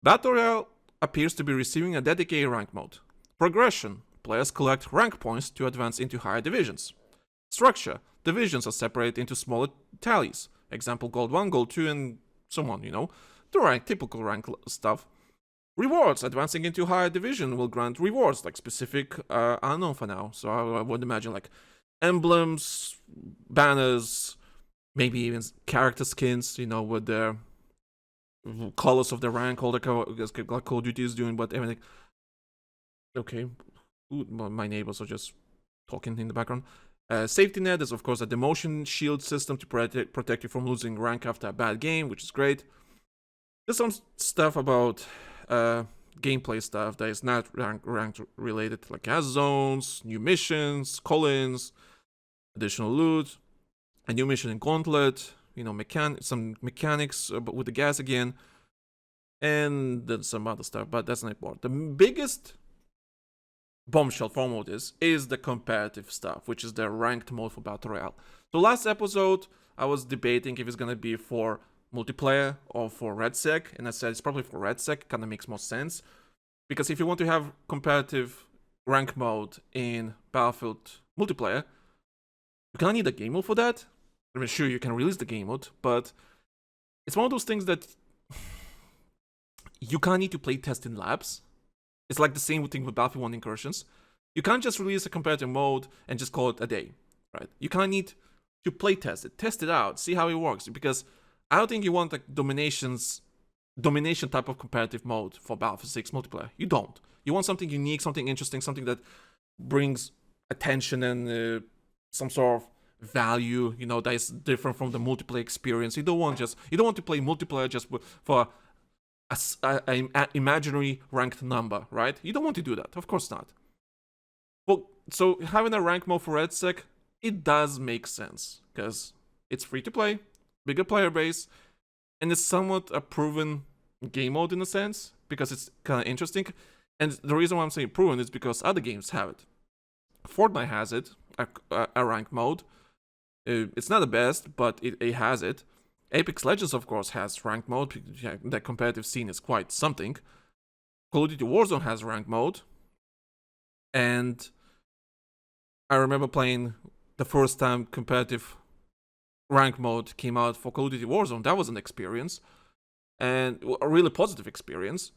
Battle Royale appears to be receiving a dedicated rank mode. Progression. Players collect rank points to advance into higher divisions. Structure. Divisions are separated into smaller tallies. Example, Gold 1, Gold 2, and so on, The typical rank stuff. Rewards. Advancing into higher division will grant rewards, like specific, unknown for now. So I would imagine like emblems, banners, maybe even character skins, with the colors of the rank, all the Call of Duty is doing, but everything. Okay. Ooh, my neighbors are just talking in the background. Safety net is, of course, a demotion shield system to protect you from losing rank after a bad game, which is great. There's some stuff about gameplay stuff that is not rank related, like as zones, new missions, call-ins, additional loot, a new mission in Gauntlet, some mechanics with the gas again, and then some other stuff, but that's not important. The biggest bombshell for all this is the competitive stuff, which is the ranked mode for Battle Royale. So last episode, I was debating if it's gonna be for multiplayer or for RedSec, and I said it's probably for RedSec, kind of makes more sense, because if you want to have competitive rank mode in Battlefield multiplayer, you kind of need a game mode for that. I mean, sure, you can release the game mode, but it's one of those things that you kind of need to play test in labs. It's like the same thing with Battlefield 1 incursions. You can't just release a competitive mode and just call it a day, right? You kind of need to play test it out, see how it works, because I don't think you want like domination type of competitive mode for Battlefield 6 multiplayer. You don't. You want something unique, something interesting, something that brings attention and some sort of value, that is different from the multiplayer experience. You don't want to play multiplayer just for an imaginary ranked number, right? You don't want to do that. Of course not. Well, so having a rank mode for RedSec, it does make sense because it's free to play, bigger player base, and it's somewhat a proven game mode in a sense because it's kind of interesting. And the reason why I'm saying proven is because other games have it. Fortnite has it, a rank mode. It's not the best, but it has it. Apex Legends, of course, has ranked mode. The competitive scene is quite something. Call of Duty Warzone has ranked mode. And I remember playing the first time competitive rank mode came out for Call of Duty Warzone. That was an experience. And a really positive experience.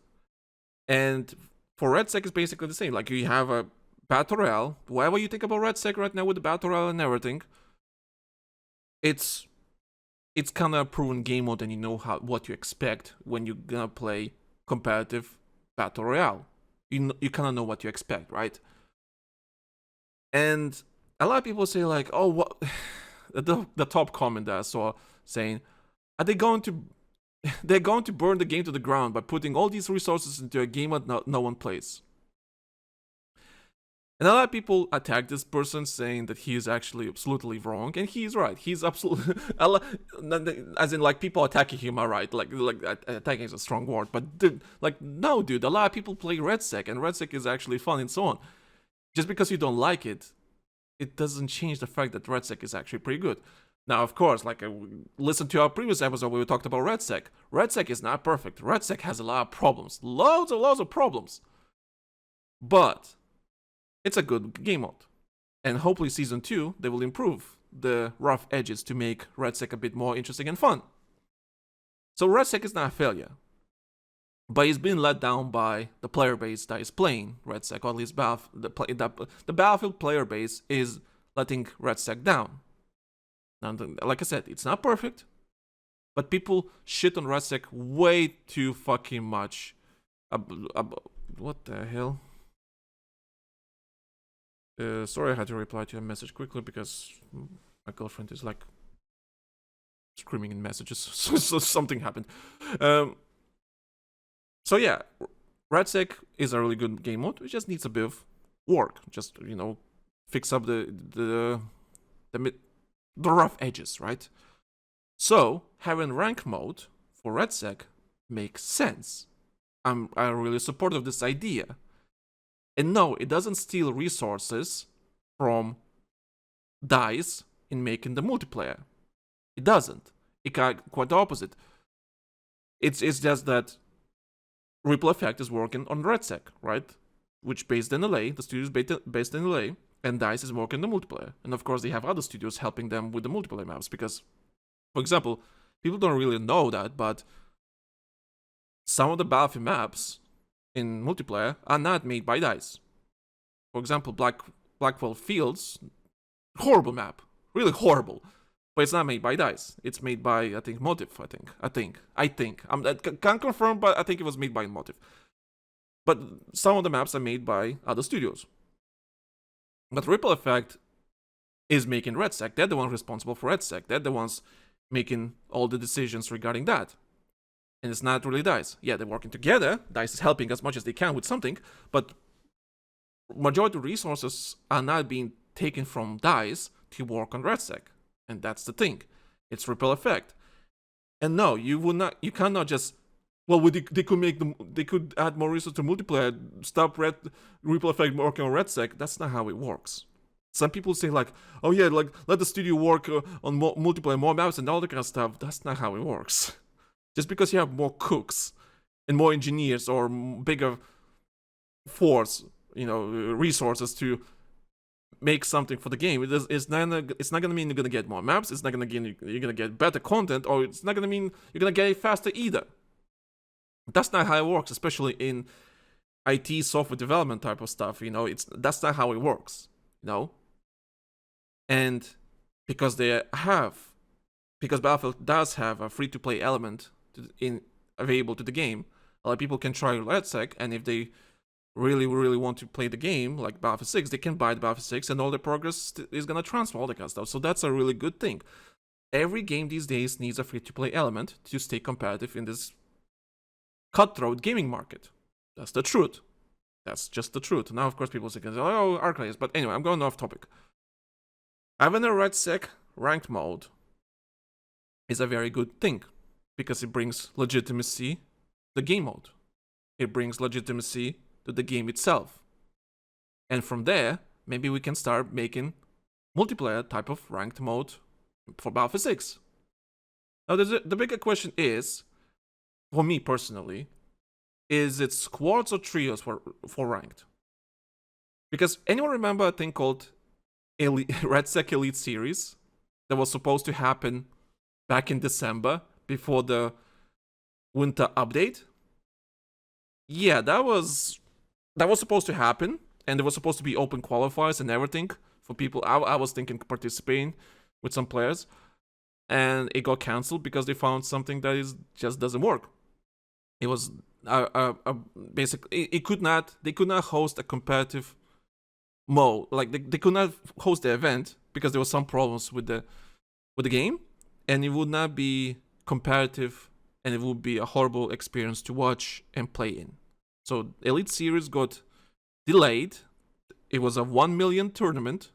And for RedSec, it's basically the same. Like, you have a Battle Royale. Whatever you think about RedSec right now with the Battle Royale and everything, it's kind of a proven game mode, and you know what you expect when you're gonna play competitive battle royale. You kind of know what you expect, right? And a lot of people say like, oh, what? The top comment that I saw saying, are they going to they're going to burn the game to the ground by putting all these resources into a game that no one plays. And a lot of people attack this person saying that he is actually absolutely wrong, and he is right. He's absolutely, as in like people attacking him are right. Like attacking is a strong word, but dude, like no, dude. A lot of people play RedSec, and RedSec is actually fun and so on. Just because you don't like it, it doesn't change the fact that RedSec is actually pretty good. Now, of course, like listen to our previous episode where we talked about RedSec. RedSec is not perfect. RedSec has a lot of problems, loads of problems, but it's a good game mode. And hopefully Season 2, they will improve the rough edges to make RedSec a bit more interesting and fun. So RedSec is not a failure, but it's been let down by the player base that is playing RedSec, or at least the Battlefield player base is letting RedSec down. Now, like I said, it's not perfect, but people shit on RedSec way too fucking much. What the hell? Sorry, I had to reply to a message quickly because my girlfriend is like screaming in messages, so something happened. So yeah, RedSec is a really good game mode. It just needs a bit of work. Just fix up the rough edges, right? So having rank mode for RedSec makes sense. I'm really supportive of this idea. And no, it doesn't steal resources from DICE in making the multiplayer. It doesn't. It quite the opposite. It's just that Ripple Effect is working on RedSec, right? Which based in LA, the studio is based in LA, and DICE is working the multiplayer. And of course, they have other studios helping them with the multiplayer maps because, for example, people don't really know that, but some of the Battlefield maps in multiplayer are not made by DICE. For example, Blackwell Fields, horrible map, really horrible, but it's not made by DICE. It's made by I think Motive. I think. I can't confirm, but I think it was made by Motive. But some of the maps are made by other studios. But Ripple Effect is making RedSec. They're the ones responsible for RedSec. They're the ones making all the decisions regarding that. And it's not really DICE. Yeah, they're working together. DICE is helping as much as they can with something, but majority of resources are not being taken from DICE to work on RedSec. And that's the thing. It's Ripple Effect. And no, you cannot just, well, they could add more resources to multiplayer, stop Ripple Effect working on RedSec. That's not how it works. Some people say like, oh yeah, like let the studio work on multiplayer, more maps and all that kind of stuff. That's not how it works. Just because you have more cooks and more engineers or bigger force, resources to make something for the game, it's not gonna mean you're gonna get more maps. It's not gonna mean you're gonna get better content, or it's not gonna mean you're gonna get it faster either. That's not how it works, especially in IT software development type of stuff. That's not how it works. And because Battlefield does have a free-to-play element available to the game, a lot of people can try RedSec, and if they really, really want to play the game, like Battlefield 6, they can buy the Battlefield 6, and all the progress is going to transfer, all that kind of stuff. So that's a really good thing. Every game these days needs a free-to-play element to stay competitive in this cutthroat gaming market. That's the truth. That's just the truth. Now, of course, people say, oh, Arclius. But anyway, I'm going off topic. Having a RedSec ranked mode is a very good thing because it brings legitimacy to the game mode. It brings legitimacy to the game itself. And from there, maybe we can start making multiplayer type of ranked mode for Battlefield 6. Now, the bigger question is, for me personally, is it squads or trios for ranked? Because anyone remember a thing called RedSec Elite Series that was supposed to happen back in December before the winter update? Yeah, that was supposed to happen, and there was supposed to be open qualifiers and everything for people. I was thinking participating with some players, and it got cancelled because they found something that just doesn't work. It was basically it could not. They could not host a competitive mode. Like they could not host the event because there was some problems with the game, and it would not be competitive, and it would be a horrible experience to watch and play in. So Elite Series got delayed. It was a 1 million tournament.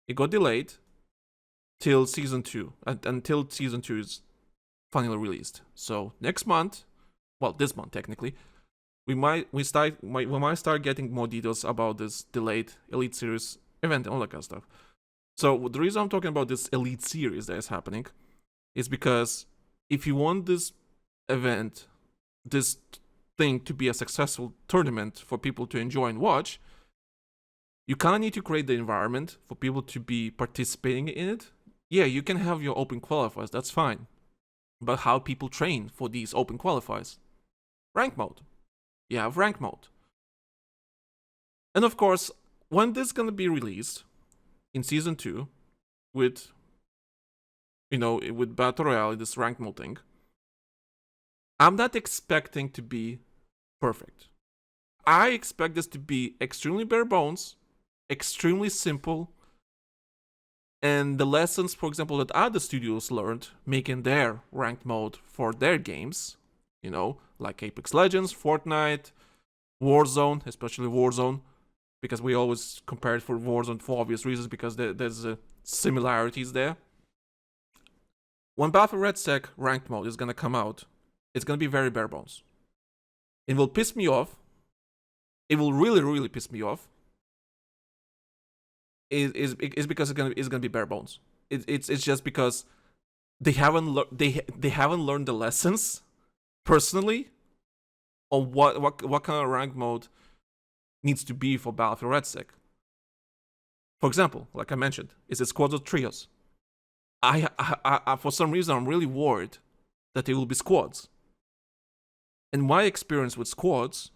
It got delayed till season 2, until season 2 is finally released. So next month, well, this month technically, we might start getting more details about this delayed Elite Series event and all that kind of stuff. So the reason I'm talking about this Elite Series that is happening is because if you want this event, this thing to be a successful tournament for people to enjoy and watch, you kind of need to create the environment for people to be participating in it. Yeah, you can have your open qualifiers, that's fine. But how people train for these open qualifiers? Rank mode. You have rank mode. And of course, when this is going to be released in season 2 with, with Battle Royale, this rank mode thing, I'm not expecting to be perfect. I expect this to be extremely bare bones, extremely simple, and the lessons, for example, that other studios learned making their ranked mode for their games, like Apex Legends, Fortnite, Warzone, especially Warzone, because we always compare it for Warzone for obvious reasons, because there's similarities there. When Battlefield Redacted ranked mode is going to come out, it's going to be very bare bones. It will piss me off. It will really, really piss me off. Is because it's gonna be bare bones. It's just because they haven't learned the lessons personally on what kind of rank mode needs to be for Battlefield Redacted. For example, like I mentioned, is it squads or trios? I for some reason I'm really worried that they will be squads. And my experience with squads,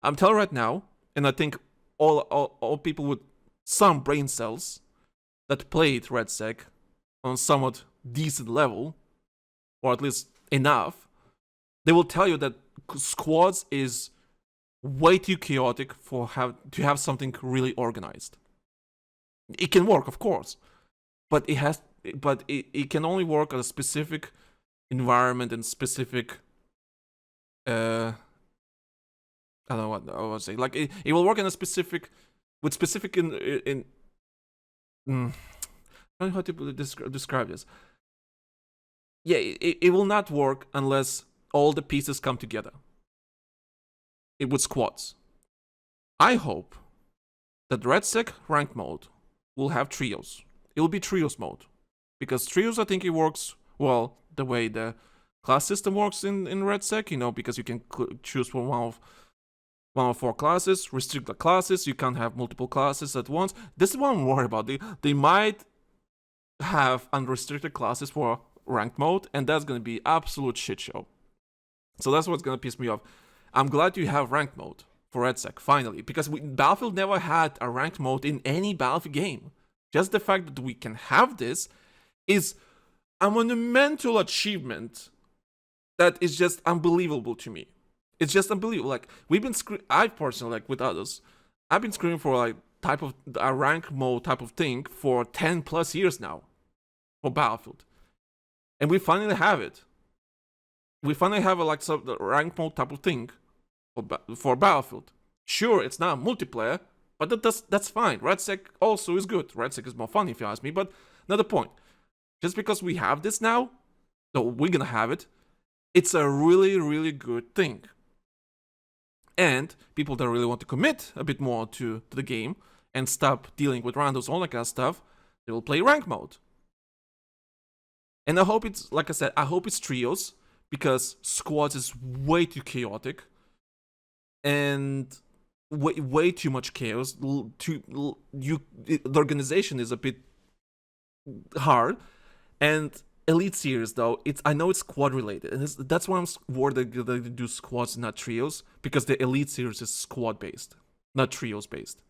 I'm telling right now, and I think all people with some brain cells that played RedSec on somewhat decent level, or at least enough, they will tell you that squads is way too chaotic to have something really organized. It can work, of course, but it can only work at a specific environment and specific I don't know what I would say. Like it will work in a specific, with specific in I don't know how to describe this. Yeah, it will not work unless all the pieces come together. It with squads. I hope that RedSec rank mode will have trios. It will be trios mode, because trios, I think it works well the way the class system works in RedSec. Because you can choose from one of 4 classes, restrict the classes, you can't have multiple classes at once. This is what I'm worried about. They might have unrestricted classes for ranked mode, and that's going to be absolute shit show. So that's what's going to piss me off. I'm glad you have ranked mode for RedSec, finally, because Battlefield never had a ranked mode in any Battlefield game. Just the fact that we can have this is a monumental achievement that is just unbelievable to me. It's just unbelievable. Like, I personally, like with others, I've been screaming for like a rank mode type of thing for 10 plus years now for Battlefield. And we finally have it. We finally have the rank mode type of thing for Battlefield. Sure, it's not multiplayer, but that's fine. RedSec also is good. RedSec is more fun if you ask me, but not the point. Just because we have this now, so we're gonna have it, it's a really, really good thing. And people that really want to commit a bit more to the game and stop dealing with randos, all that kind of stuff, they will play rank mode. And I hope it's, like I said, I hope it's trios, because squads is way too chaotic and way too much chaos. The organization is a bit hard. And Elite Series, though, I know it's squad related, and that's why I'm worried that they do squads, not trios, because the Elite Series is squad based, not trios based.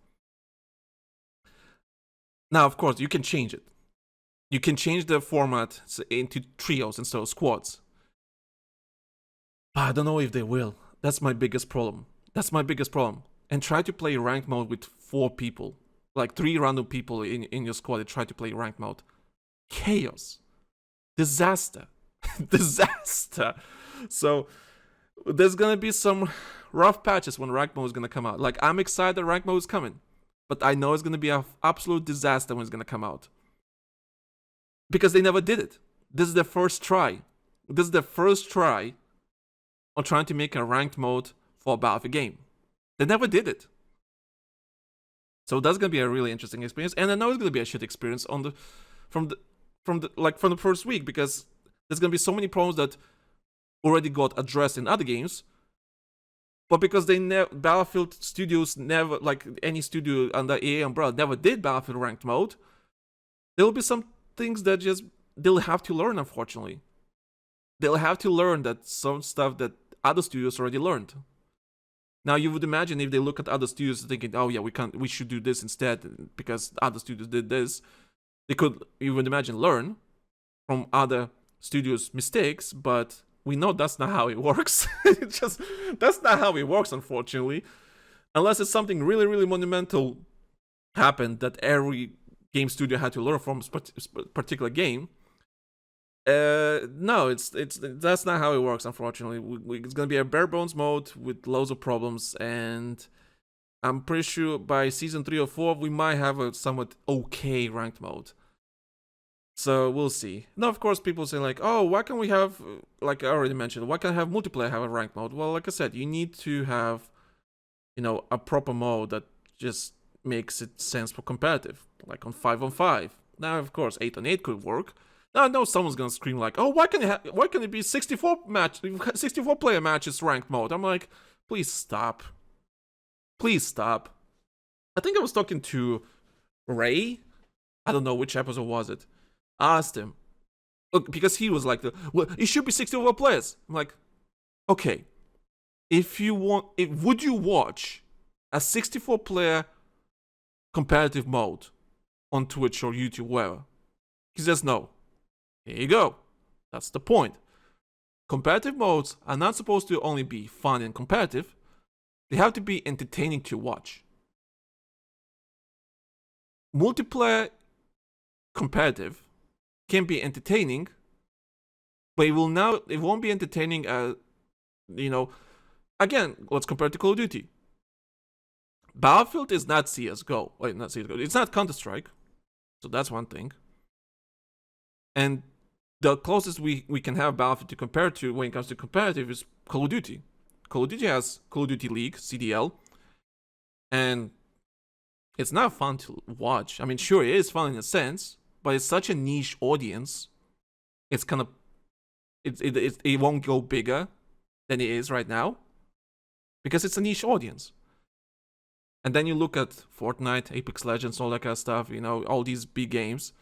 Now, of course, you can change it. You can change the format into trios instead of squads. But I don't know if they will. That's my biggest problem. And try to play ranked mode with 4 people. Like 3 random people in your squad that try to play ranked mode. Chaos. Disaster. Disaster. So there's gonna be some rough patches when ranked mode is gonna come out. Like, I'm excited that ranked mode is coming. But I know it's gonna be an absolute disaster when it's gonna come out. Because they never did it. This is their first try. On trying to make a ranked mode for a Battlefield game. They never did it. So that's gonna be a really interesting experience, and I know it's gonna be a shit experience from the first week, because there's gonna be so many problems that already got addressed in other games, but because Battlefield Studios never, like any studio under EA umbrella, never did Battlefield ranked mode. There will be some things that just they'll have to learn. Unfortunately, they'll have to learn that some stuff that other studios already learned. Now, you would imagine if they look at other studios thinking, oh yeah, we should do this instead because other studios did this. They could, you would imagine, learn from other studios' mistakes, but we know that's not how it works. That's not how it works, unfortunately. Unless it's something really, really monumental happened that every game studio had to learn from a particular game. No, that's not how it works, unfortunately. It's gonna be a bare bones mode with loads of problems, and I'm pretty sure by season 3 or 4 we might have a somewhat okay ranked mode. So we'll see. Now, of course, people say like, oh, why can't we have, like I already mentioned, why can't have multiplayer have a ranked mode? Well, like I said, you need to have, a proper mode that just makes it sense for competitive, like on 5-on-5. Now, of course, 8-on-8 could work. Now, I know someone's gonna scream like, "Oh, why can it be 64 player matches ranked mode?" I'm like, please stop. Please stop. I think I was talking to Ray. I don't know which episode was it. I asked him, look, because he was like, "Well, it should be 64 players." I'm like, okay, would you watch a 64 player competitive mode on Twitch or YouTube, wherever? He says no. Here you go. That's the point. Competitive modes are not supposed to only be fun and competitive. They have to be entertaining to watch. Multiplayer competitive can be entertaining, but it won't be entertaining again, let's compare it to Call of Duty. Battlefield is not CSGO. Wait, not CSGO. It's not Counter-Strike. So that's one thing. And the closest we can have Battlefield to compare to when it comes to competitive is Call of Duty. Call of Duty has Call of Duty League, CDL, and it's not fun to watch. I mean, sure, it is fun in a sense, but it's such a niche audience. It's kind of it won't go bigger than it is right now because it's a niche audience. And then you look at Fortnite, Apex Legends, all that kind of stuff. All these big games.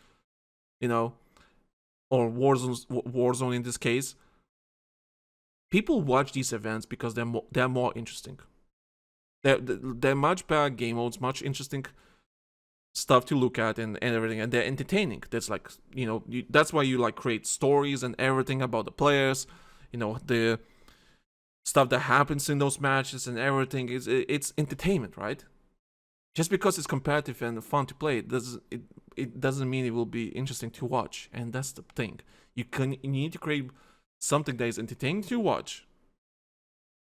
Or Warzone in this case. People watch these events because they're more interesting. They're much better game modes, much interesting stuff to look at and everything, and they're entertaining. That's like, that's why you like create stories and everything about the players, the stuff that happens in those matches and everything. It's entertainment, right? Just because it's competitive and fun to play, it doesn't mean it will be interesting to watch. And that's the thing. You need to create something that is entertaining to watch.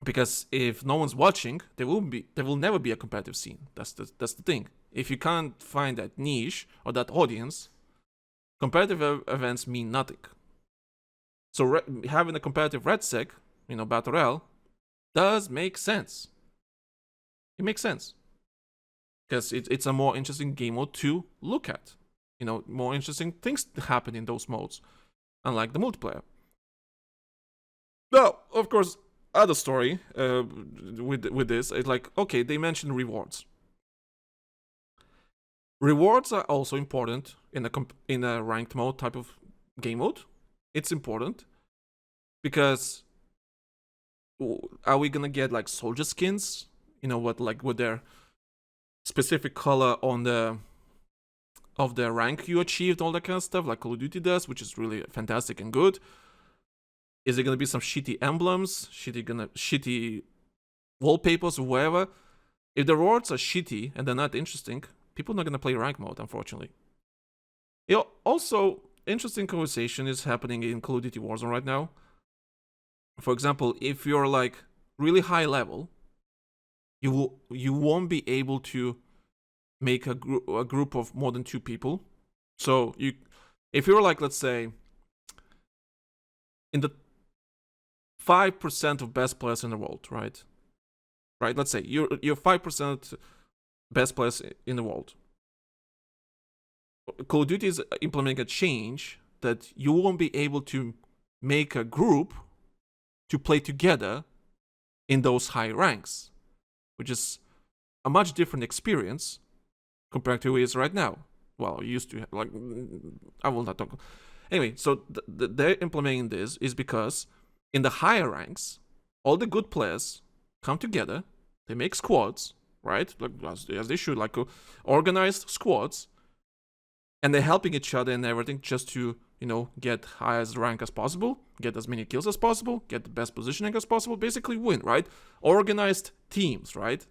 Because if no one's watching, there will never be a competitive scene. That's the thing. If you can't find that niche or that audience, competitive events mean nothing. So having a competitive RedSec, Battle Royale, does make sense. It makes sense. Because it's a more interesting game mode to look at. More interesting things happen in those modes, unlike the multiplayer. Now, of course, other story with this is like, okay, they mentioned rewards. Rewards are also important in a ranked mode type of game mode. It's important because are we gonna get like soldier skins? With their specific color of the rank you achieved, all that kind of stuff, like Call of Duty does, which is really fantastic and good. Is it gonna be some shitty emblems, shitty wallpapers, or whatever? If the rewards are shitty and they're not interesting, people are not gonna play rank mode, unfortunately. Also, interesting conversation is happening in Call of Duty Warzone right now. For example, if you're like really high level, you won't be able to make a group of more than 2 people. So if you're like, let's say, in the 5% of best players in the world, right? Right. Let's say you're 5% best players in the world. Call of Duty is implementing a change that you won't be able to make a group to play together in those high ranks, which is a much different experience compared to it is right now. Well, used to, like, I will not talk. Anyway, so they're implementing this is because in the higher ranks, all the good players come together, they make squads, right? Like, as they should, like organized squads, and they're helping each other and everything just to, get highest rank as possible, get as many kills as possible, get the best positioning as possible, basically win, right? Organized teams, right?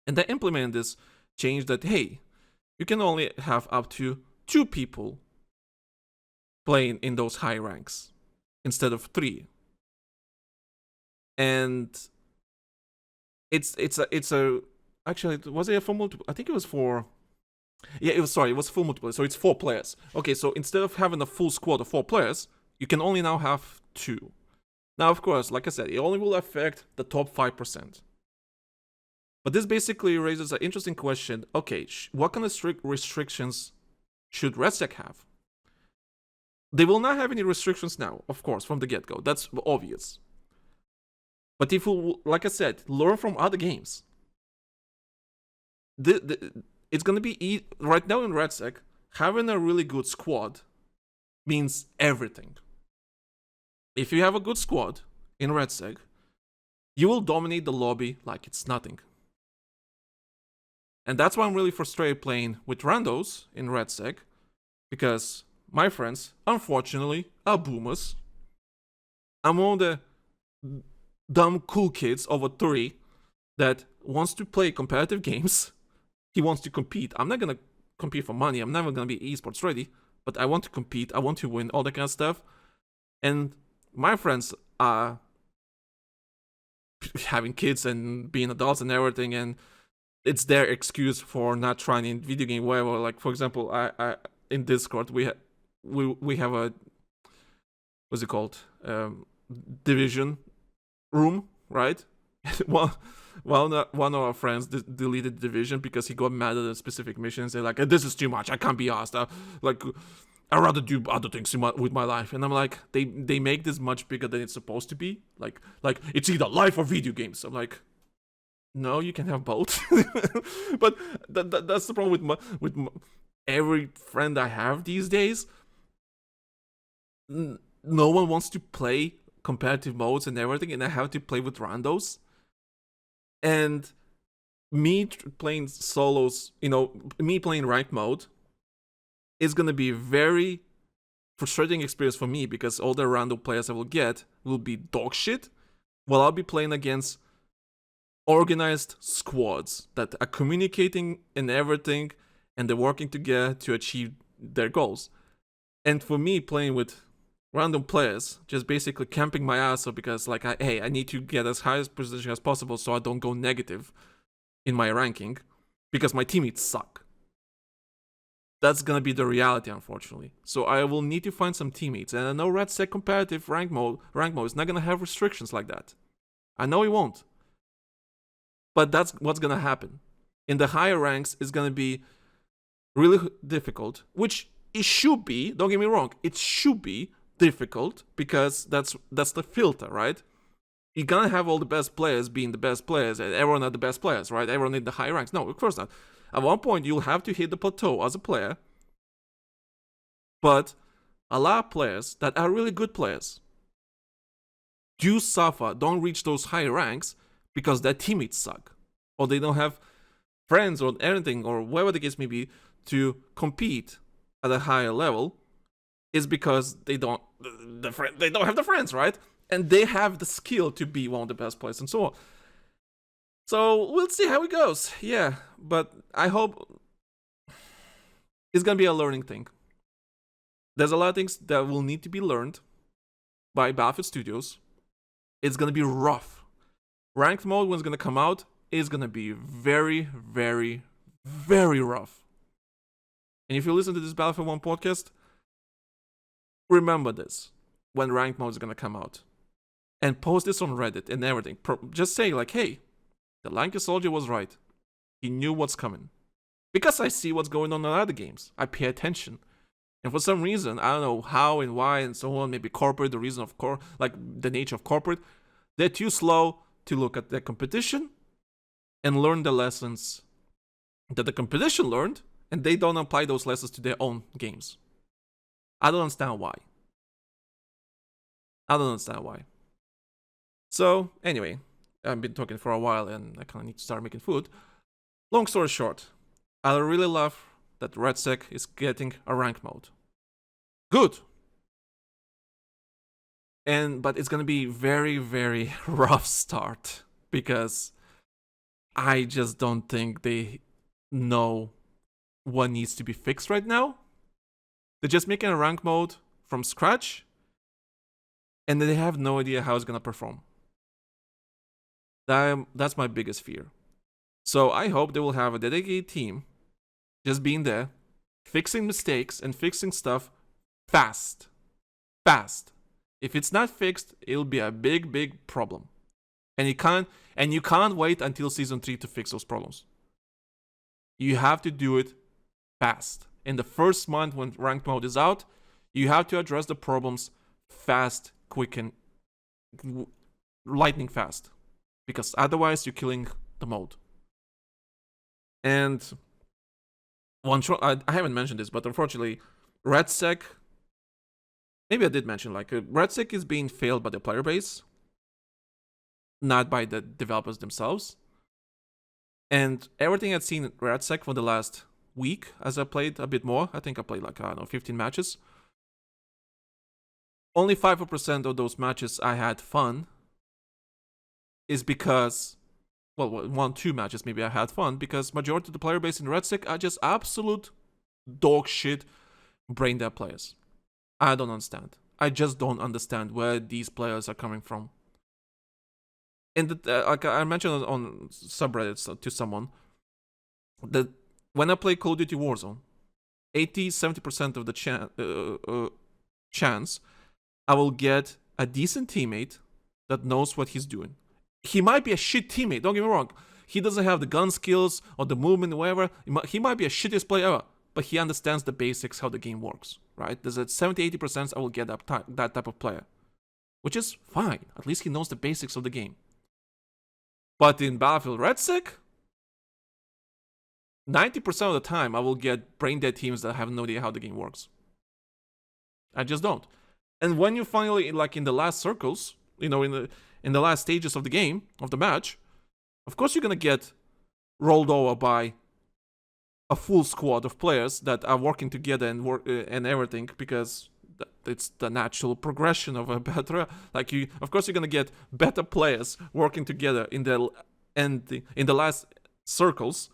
And they implement this change that, hey, you can only have up to 2 people playing in those high ranks instead of 3. And it's a actually, was it a full multiple? I think it was for. Yeah, it was full multiplayer, so it's 4 players. Okay, so instead of having a full squad of 4 players, you can only now have 2. Now, of course, like I said, it only will affect the top 5%. But this basically raises an interesting question. Okay, what kind of strict restrictions should RedSec have? They will not have any restrictions now, of course, from the get-go. That's obvious. But if we, like I said, learn from other games, it's going to be, right now in RedSec, having a really good squad means everything. If you have a good squad in RedSec, you will dominate the lobby like it's nothing. And that's why I'm really frustrated playing with randos in RedSec, because my friends, unfortunately, are boomers. I'm one of the dumb cool kids over 3 that wants to play competitive games. He wants to compete. I'm not gonna compete for money. I'm never gonna be esports ready, but I want to compete. I want to win, all that kind of stuff. And my friends are having kids and being adults and everything, and it's their excuse for not trying in video game, whatever. Like, for example, I in Discord we have a, what's it called, division room, right? One of our friends deleted the division because he got mad at a specific mission and said, like, this is too much, I can't be asked, like, I'd rather do other things with my life. And I'm like, they make this much bigger than it's supposed to be, like it's either life or video games. I'm like, no, you can have both. But that's the problem with every friend I have these days. No one wants to play competitive modes and everything, and I have to play with randos. And me playing solos, me playing ranked mode is going to be a very frustrating experience for me, because all the random players I will get will be dog shit, while I'll be playing against organized squads that are communicating and everything, and they're working together to achieve their goals. And for me, playing with random players, just basically camping my ass off because, like, I need to get as high a position as possible so I don't go negative in my ranking because my teammates suck. That's gonna be the reality, unfortunately. So I will need to find some teammates, and I know RedSec competitive rank mode is not gonna have restrictions like that. I know it won't, but that's what's gonna happen. In the higher ranks, it's gonna be really difficult, which it should be. Don't get me wrong, it should be difficult because that's the filter, right? You're gonna have all the best players being the best players, and everyone are the best players, right? Everyone in the high ranks. No, of course not. At one point, you'll have to hit the plateau as a player. But a lot of players that are really good players do suffer, don't reach those high ranks because their teammates suck, or they don't have friends or anything, or whatever the case may be, to compete at a higher level. is because they don't have the friends, right? And they have the skill to be one of the best players and so on. So we'll see how it goes. Yeah, but I hope it's gonna be a learning thing. There's a lot of things that will need to be learned by Battlefield Studios. It's gonna be rough. Ranked mode, when it's gonna come out, is gonna be very, very, very rough. And if you listen to this Battlefield 1 podcast, remember this when ranked mode is gonna come out. And post this on Reddit and everything. Just say like, hey, TheLankySoldier was right. He knew what's coming. Because I see what's going on in other games. I pay attention. And for some reason, I don't know how and why and so on, maybe corporate, the reason of like the nature of corporate, they're too slow to look at their competition and learn the lessons that the competition learned, and they don't apply those lessons to their own games. I don't understand why. So, anyway, I've been talking for a while and I kind of need to start making food. Long story short, I really love that RedSec is getting a rank mode. Good. But it's gonna be very, very rough start because I just don't think they know what needs to be fixed right now. They're just making a rank mode from scratch and they have no idea how it's gonna perform. That's my biggest fear. So I hope they will have a dedicated team just being there, fixing mistakes and fixing stuff fast. If it's not fixed, it'll be a big, big problem. And you can't wait until season 3 to fix those problems. You have to do it fast. In the first month when ranked mode is out, you have to address the problems fast, quick, and lightning fast. Because otherwise you're killing the mode. And I haven't mentioned this, but unfortunately, RedSec, maybe I did mention, like, RedSec is being failed by the player base, not by the developers themselves. And everything I've seen at RedSec for the last week, as I played a bit more, I think I played like, 15 matches. Only 5% of those matches I had fun is because, well, 1-2 matches maybe I had fun, because majority of the player base in RedSec are just absolute dog shit brain dead players. I don't understand. I just don't understand where these players are coming from. And like I mentioned on subreddits to someone, that when I play Call of Duty Warzone, 80-70% of the chance I will get a decent teammate that knows what he's doing. He might be a shit teammate, don't get me wrong. He doesn't have the gun skills or the movement or whatever. He might be a shittiest player ever, but he understands the basics, how the game works, right? There's a 70-80% I will get that type of player, which is fine. At least he knows the basics of the game. But in Battlefield RedSec, 90% of the time I will get brain dead teams that have no idea how the game works. I just don't. And when you finally, like in the last circles, in the last stages of the game, of the match, of course you're gonna get rolled over by a full squad of players that are working together and and everything, because it's the natural progression of a better. Like of course you're gonna get better players working together in the last circles,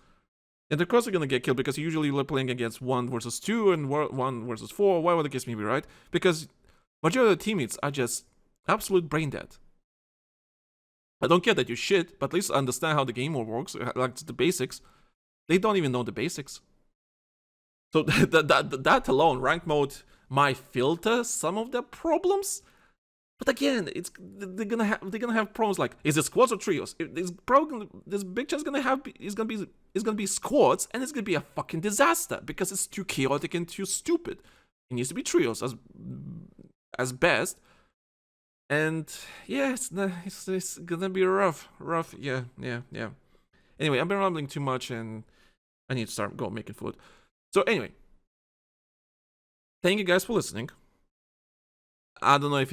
and of course you're gonna get killed because usually you're playing against 1 versus 2 and 1 versus 4, whatever the case may be, right? Because majority of the teammates are just absolute brain dead. I don't care that you shit, but at least understand how the game works, like the basics. They don't even know the basics. So that alone, ranked mode might filter some of the problems. But again, they're gonna have problems like, is it squads or trios? This big chance is gonna be squads, and it's gonna be a fucking disaster because it's too chaotic and too stupid. It needs to be trios as best. And yeah, it's gonna be rough. Yeah. Anyway, I've been rambling too much, and I need to start making food. So anyway, thank you guys for listening. I don't know if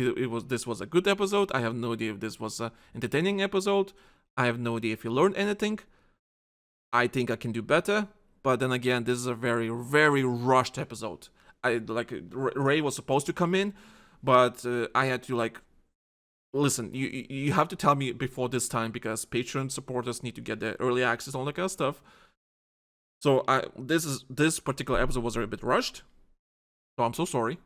this was a good episode. I have no idea if this was an entertaining episode. I have no idea if you learned anything. I think I can do better. But then again, this is a very, very rushed episode. Ray was supposed to come in, but I had to listen. You have to tell me before this time because Patreon supporters need to get their early access, all that kind of stuff. So this particular episode was a bit rushed. So I'm so sorry.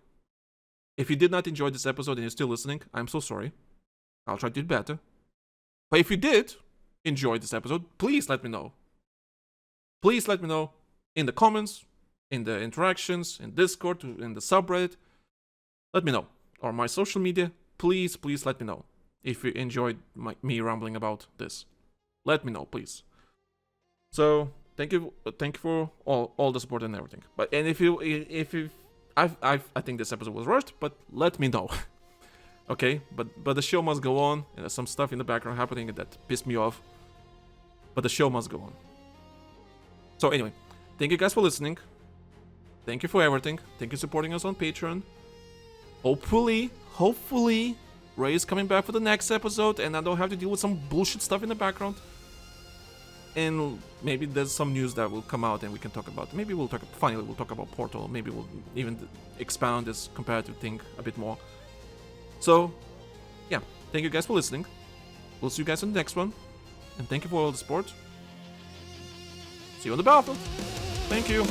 If you did not enjoy this episode and you're still listening, I'm so sorry. I'll try to do it better. But if you did enjoy this episode, please let me know. Please let me know in the comments, in the interactions, in Discord, in the subreddit. Let me know. Or my social media. Please let me know if you enjoyed me rambling about this. Let me know, please. So thank you for all the support and everything. I think this episode was rushed, but let me know. Okay, but the show must go on. And there's some stuff in the background happening that pissed me off. But the show must go on. So anyway, thank you guys for listening. Thank you for everything. Thank you for supporting us on Patreon. Hopefully, Ray is coming back for the next episode and I don't have to deal with some bullshit stuff in the background. And maybe there's some news that will come out and we can talk about. Maybe we'll talk about Portal. Maybe we'll even expound this comparative thing a bit more. So, yeah, thank you guys for listening. We'll see you guys on the next one. And thank you for all the support. See you on the battlefield. Thank you.